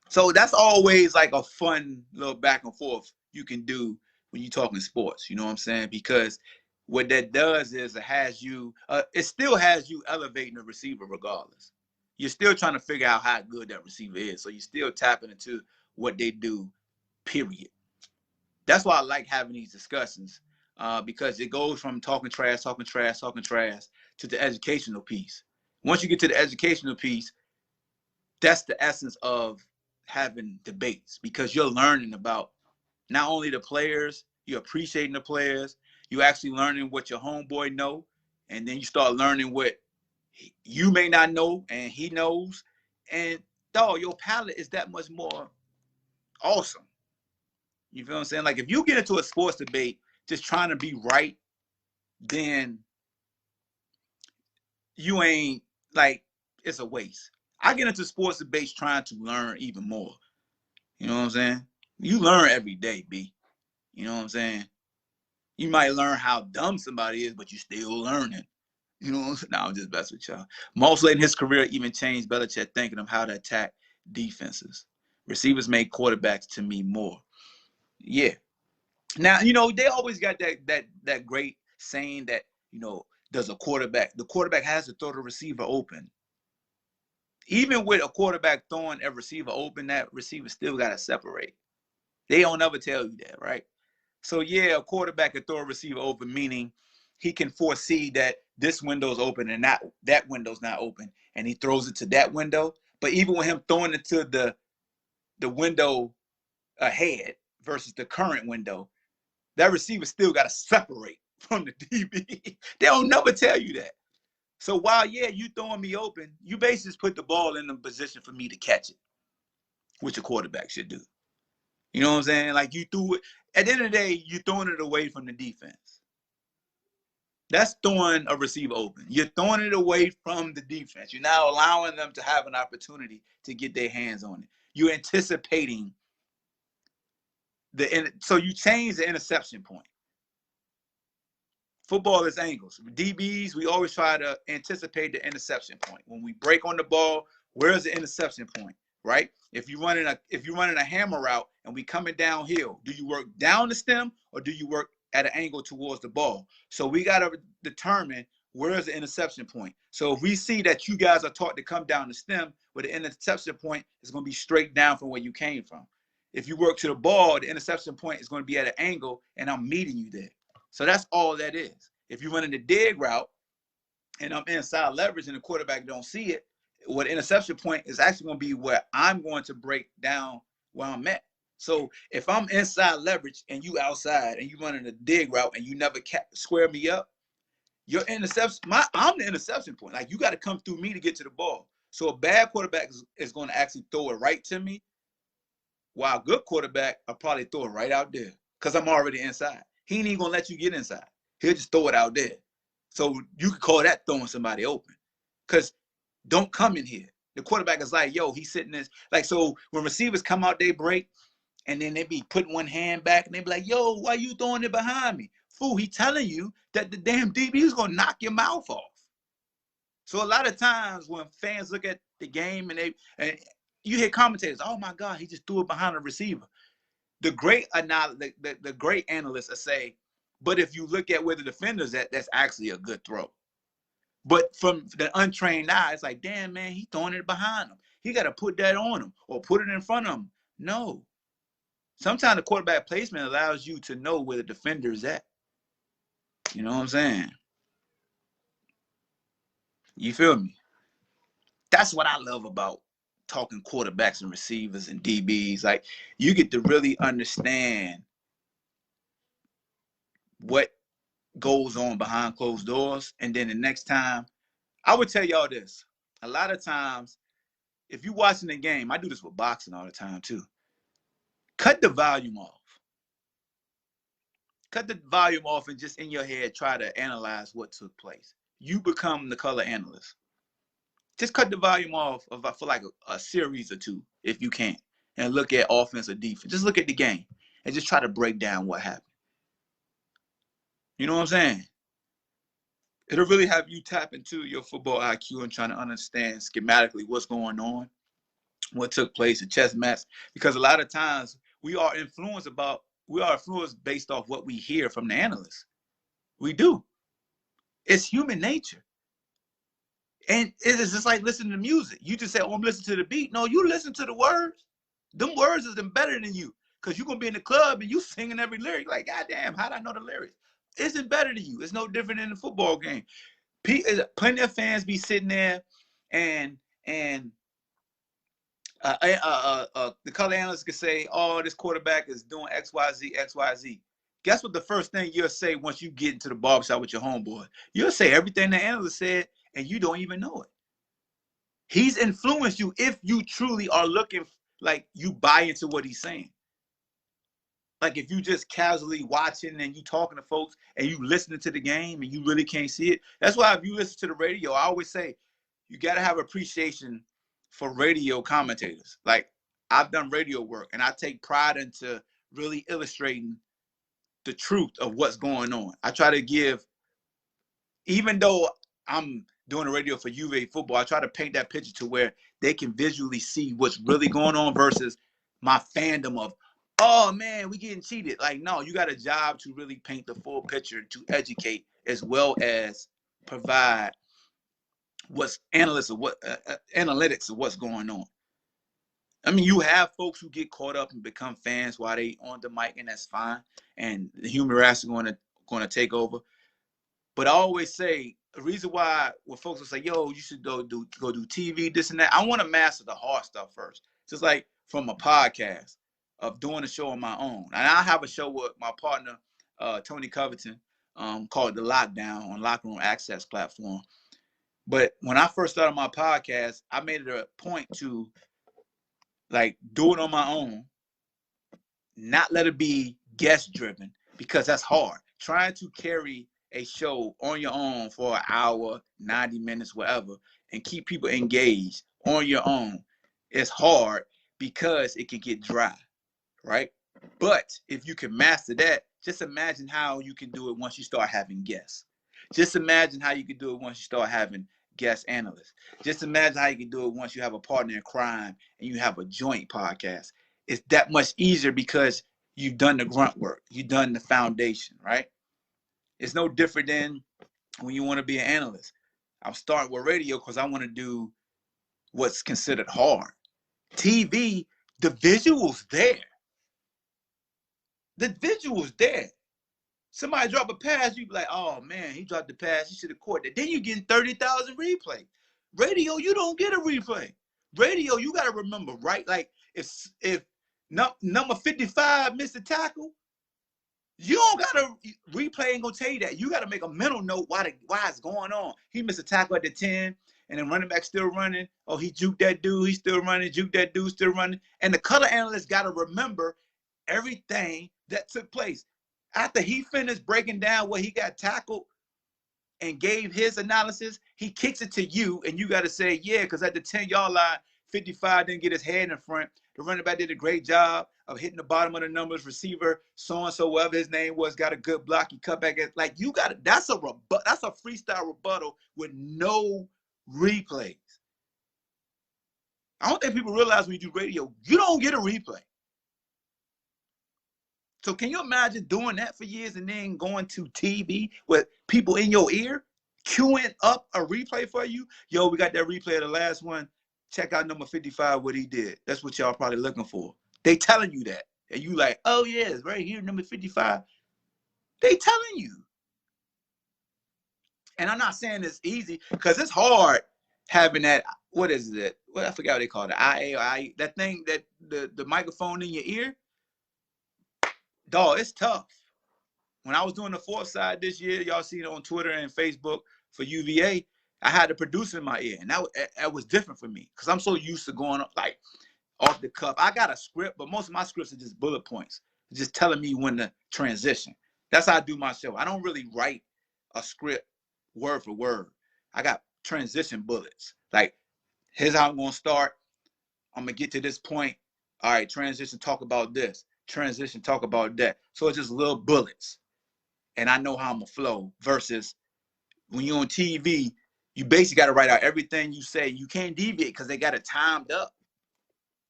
So that's always like a fun little back and forth you can do when you're talking sports. You know what I'm saying? Because what that does is it still has you elevating the receiver regardless. You're still trying to figure out how good that receiver is. So you're still tapping into what they do, period. That's why I like having these discussions, because it goes from talking trash to the educational piece. Once you get to the educational piece, that's the essence of having debates, because you're learning about not only the players, you're appreciating the players, you're actually learning what your homeboy know, and then you start learning what you may not know and he knows, and dog, your palate is that much more awesome. You feel what I'm saying? Like, if you get into a sports debate just trying to be right, then you ain't, like, it's a waste. I get into sports debates trying to learn even more. You know what I'm saying? You learn every day, B. You know what I'm saying? You might learn how dumb somebody is, but you still learning. You know what I'm saying? No, I'm just messing with y'all. Most late in his career even changed Belichick thinking of how to attack defenses. Receivers make quarterbacks to me more. Yeah. Now, you know, they always got that great saying that, you know, the quarterback has to throw the receiver open. Even with a quarterback throwing a receiver open, that receiver still got to separate. They don't ever tell you that, right? So, yeah, a quarterback can throw a receiver open, meaning he can foresee that this window's open and that window's not open, and he throws it to that window. But even with him throwing it to the window ahead versus the current window, that receiver still got to separate from the DB. They don't never tell you that. So while, yeah, you throwing me open, you basically just put the ball in the position for me to catch it, which a quarterback should do. You know what I'm saying? Like, you threw it. At the end of the day, you're throwing it away from the defense. That's throwing a receiver open. You're throwing it away from the defense. You're now allowing them to have an opportunity to get their hands on it. You're anticipating so you change the interception point. Football is angles. DBs, we always try to anticipate the interception point. When we break on the ball, where's the interception point, right? If you're running a hammer route and we coming downhill, do you work down the stem or do you work at an angle towards the ball? So we got to determine where's the interception point. So if we see that you guys are taught to come down the stem, but the interception point is going to be straight down from where you came from. If you work to the ball, the interception point is going to be at an angle, and I'm meeting you there. So that's all that is. If you're running the dig route and I'm inside leverage and the quarterback don't see it, what interception point is actually going to be where I'm going to break down where I'm at. So if I'm inside leverage and you outside and you running a dig route and you never square me up, your interception, I'm the interception point. Like, you got to come through me to get to the ball. So a bad quarterback is going to actually throw it right to me, while a good quarterback, I'll probably throw it right out there because I'm already inside. He ain't even going to let you get inside. He'll just throw it out there. So you could call that throwing somebody open, because don't come in here. The quarterback is like, yo, he's sitting there. Like, so when receivers come out, they break, and then they be putting one hand back, and they be like, yo, why you throwing it behind me? Fool, he telling you that the damn DB is going to knock your mouth off. So a lot of times when fans look at the game and you hear commentators, oh my God, he just threw it behind the receiver. The great analysts will say, but if you look at where the defender's at, that's actually a good throw. But from the untrained eye, it's like, damn, man, he throwing it behind him. He got to put that on him or put it in front of him. No. Sometimes the quarterback placement allows you to know where the defender is at. You know what I'm saying? You feel me? That's what I love about talking quarterbacks and receivers and DBs. Like, you get to really understand what goes on behind closed doors. And then the next time, I would tell y'all this. A lot of times, if you're watching the game, I do this with boxing all the time too. Cut the volume off. Cut the volume off and just in your head try to analyze what took place. You become the color analyst. Just cut the volume off for like a series or two, if you can, and look at offense or defense. Just look at the game and just try to break down what happened. You know what I'm saying? It'll really have you tap into your football IQ and trying to understand schematically what's going on, what took place, a chess match. Because a lot of times we are influenced based off what we hear from the analysts. We do. It's human nature. And it's just like listening to music. You just say, oh, I'm listening to the beat. No, you listen to the words. Them words is better than you. Because you're going to be in the club and you singing every lyric. Like, God damn, how'd I know the lyrics? Isn't better than you. It's no different than the football game. Plenty of fans be sitting there and the color analyst can say, oh, this quarterback is doing X, Y, Z, X, Y, Z. Guess what the first thing you'll say once you get into the barbershop with your homeboy? You'll say everything the analyst said, and you don't even know it. He's influenced you if you truly are looking like you buy into what he's saying. Like, if you just casually watching and you talking to folks and you listening to the game and you really can't see it. That's why if you listen to the radio, I always say you got to have appreciation for radio commentators. Like, I've done radio work and I take pride into really illustrating the truth of what's going on. I try to give, even though I'm doing the radio for UVA football, I try to paint that picture to where they can visually see what's really going on versus my fandom of, oh man, we getting cheated. Like, no, you got a job to really paint the full picture, to educate as well as provide analytics of what's going on. I mean, you have folks who get caught up and become fans while they on the mic, and that's fine. And the humor is going to take over. But I always say the reason why when folks will say, yo, you should go do TV, this and that, I want to master the hard stuff first. Just like from a podcast of doing a show on my own. And I have a show with my partner, Tony Covington, called The Lockdown on Locker Room Access platform. But when I first started my podcast, I made it a point to like do it on my own, not let it be guest driven, because that's hard. Trying to carry a show on your own for an hour, 90 minutes, whatever, and keep people engaged on your own is hard because it can get dry, right? But if you can master that, just imagine how you can do it once you start having guests. Just imagine how you can do it once you start having guest analysts. Just imagine how you can do it once you have a partner in crime and you have a joint podcast. It's that much easier because you've done the grunt work. You've done the foundation, right? It's no different than when you want to be an analyst. I'm starting with radio because I want to do what's considered hard. TV, the visual's there. The visual's there. Somebody drop a pass, you be like, oh man, he dropped the pass, he should have caught that. Then you're getting 30,000 replay. Radio, you don't get a replay. Radio, you got to remember, right? Like if Number 55, Mr. Tackle. You don't gotta replay ain't gonna tell you that. You gotta make a mental note why it's going on. He missed a tackle at the 10, and then running back still running. Oh, he juked that dude, he's still running, juked that dude, still running. And the color analyst gotta remember everything that took place. After he finished breaking down what he got tackled and gave his analysis, he kicks it to you, and you gotta say, yeah, because at the 10-yard line, 55 didn't get his head in front. The running back did a great job of hitting the bottom of the numbers. Receiver, so-and-so, whatever his name was, got a good block. He cut back. Like, you got it. That's a freestyle rebuttal with no replays. I don't think people realize when you do radio, you don't get a replay. So can you imagine doing that for years and then going to TV with people in your ear, queuing up a replay for you? Yo, we got that replay of the last one. Check out number 55, what he did. That's what y'all probably looking for. They telling you that. And you like, oh, yeah, it's right here, number 55. They telling you. And I'm not saying it's easy because it's hard having that, what is it? Well, I forgot what they call it, IA or IE, that thing, that the microphone in your ear. Dog, it's tough. When I was doing the fourth side this year, y'all seen it on Twitter and Facebook for UVA, I had a producer in my ear. And that was different for me because I'm so used to going like off the cuff. I got a script, but most of my scripts are just bullet points, just telling me when to transition. That's how I do my show. I don't really write a script word for word. I got transition bullets. Like, here's how I'm going to start. I'm going to get to this point. All right, transition, talk about this. Transition, talk about that. So it's just little bullets. And I know how I'm going to flow versus when you're on TV, you basically got to write out everything you say. You can't deviate because they got it timed up.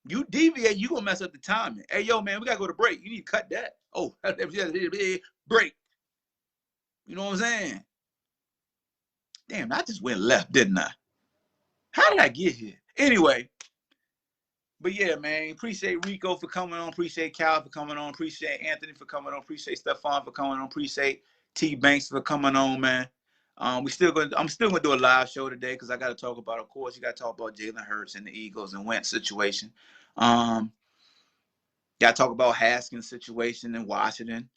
You deviate, you gonna mess up the timing. Hey, yo, man, we gotta go to break. You need to cut that. Oh, break. You know what I'm saying? Damn, I just went left, didn't I? How did I get here? Anyway, but yeah, man, appreciate Rico for coming on. Appreciate Cal for coming on. Appreciate Anthony for coming on. Appreciate Stefan for coming on. Appreciate T Banks for coming on, man. I'm still gonna do a live show today because I got to talk about, of course, you got to talk about Jalen Hurts and the Eagles and Wentz situation. Got to talk about Haskins' situation in Washington.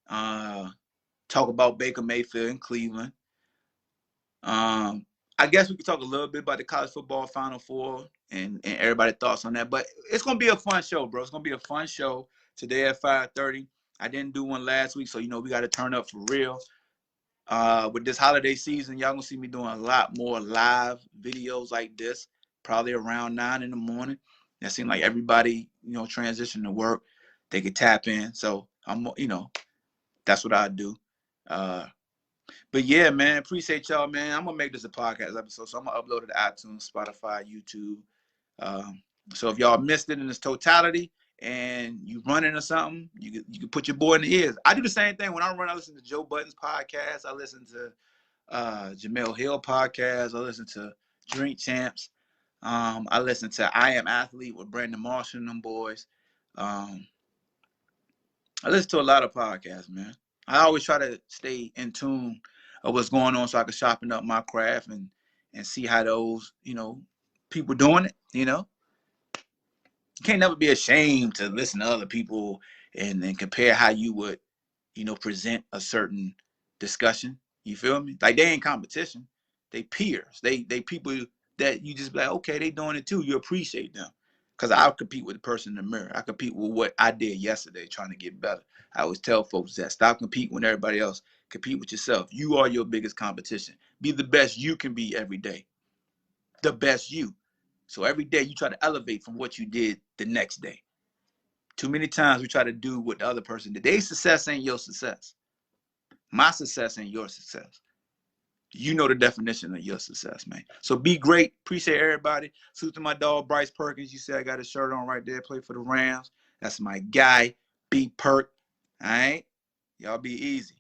Talk about Baker Mayfield in Cleveland. I guess we could talk a little bit about the college football Final Four and everybody's thoughts on that. But it's gonna be a fun show, bro. It's gonna be a fun show today at 5:30. I didn't do one last week, so we got to turn up for real. With this holiday season, y'all gonna see me doing a lot more live videos like this, probably around 9 in the morning. That seems like everybody, transition to work, they could tap in. So I'm, that's what I do. But yeah, man, appreciate y'all, man. I'm gonna make this a podcast episode, so I'm gonna upload it to iTunes, Spotify, YouTube. So if y'all missed it in its totality and you running or something, you can put your boy in the ears. I do the same thing when I run. I listen to Joe Budden's podcast. I listen to Jamel Hill podcast. I listen to Drink Champs. I listen to I Am Athlete with Brandon Marshall and them boys. I listen to a lot of podcasts, man. I always try to stay in tune of what's going on so I can sharpen up my craft and see how those, people doing it, You can't never be ashamed to listen to other people and compare how you would, present a certain discussion. You feel me? Like, they ain't competition. They peers. They people that you just be like, okay, they doing it too. You appreciate them. Because I'll compete with the person in the mirror. I compete with what I did yesterday trying to get better. I always tell folks that stop competing with everybody else. Compete with yourself. You are your biggest competition. Be the best you can be every day. The best you. So every day you try to elevate from what you did the next day. Too many times we try to do what the other person did. Their success ain't your success. My success ain't your success. You know the definition of your success, man. So be great. Appreciate everybody. Salute to my dog, Bryce Perkins. You see I got a shirt on right there. Play for the Rams. That's my guy, B Perk. All right? Y'all be easy.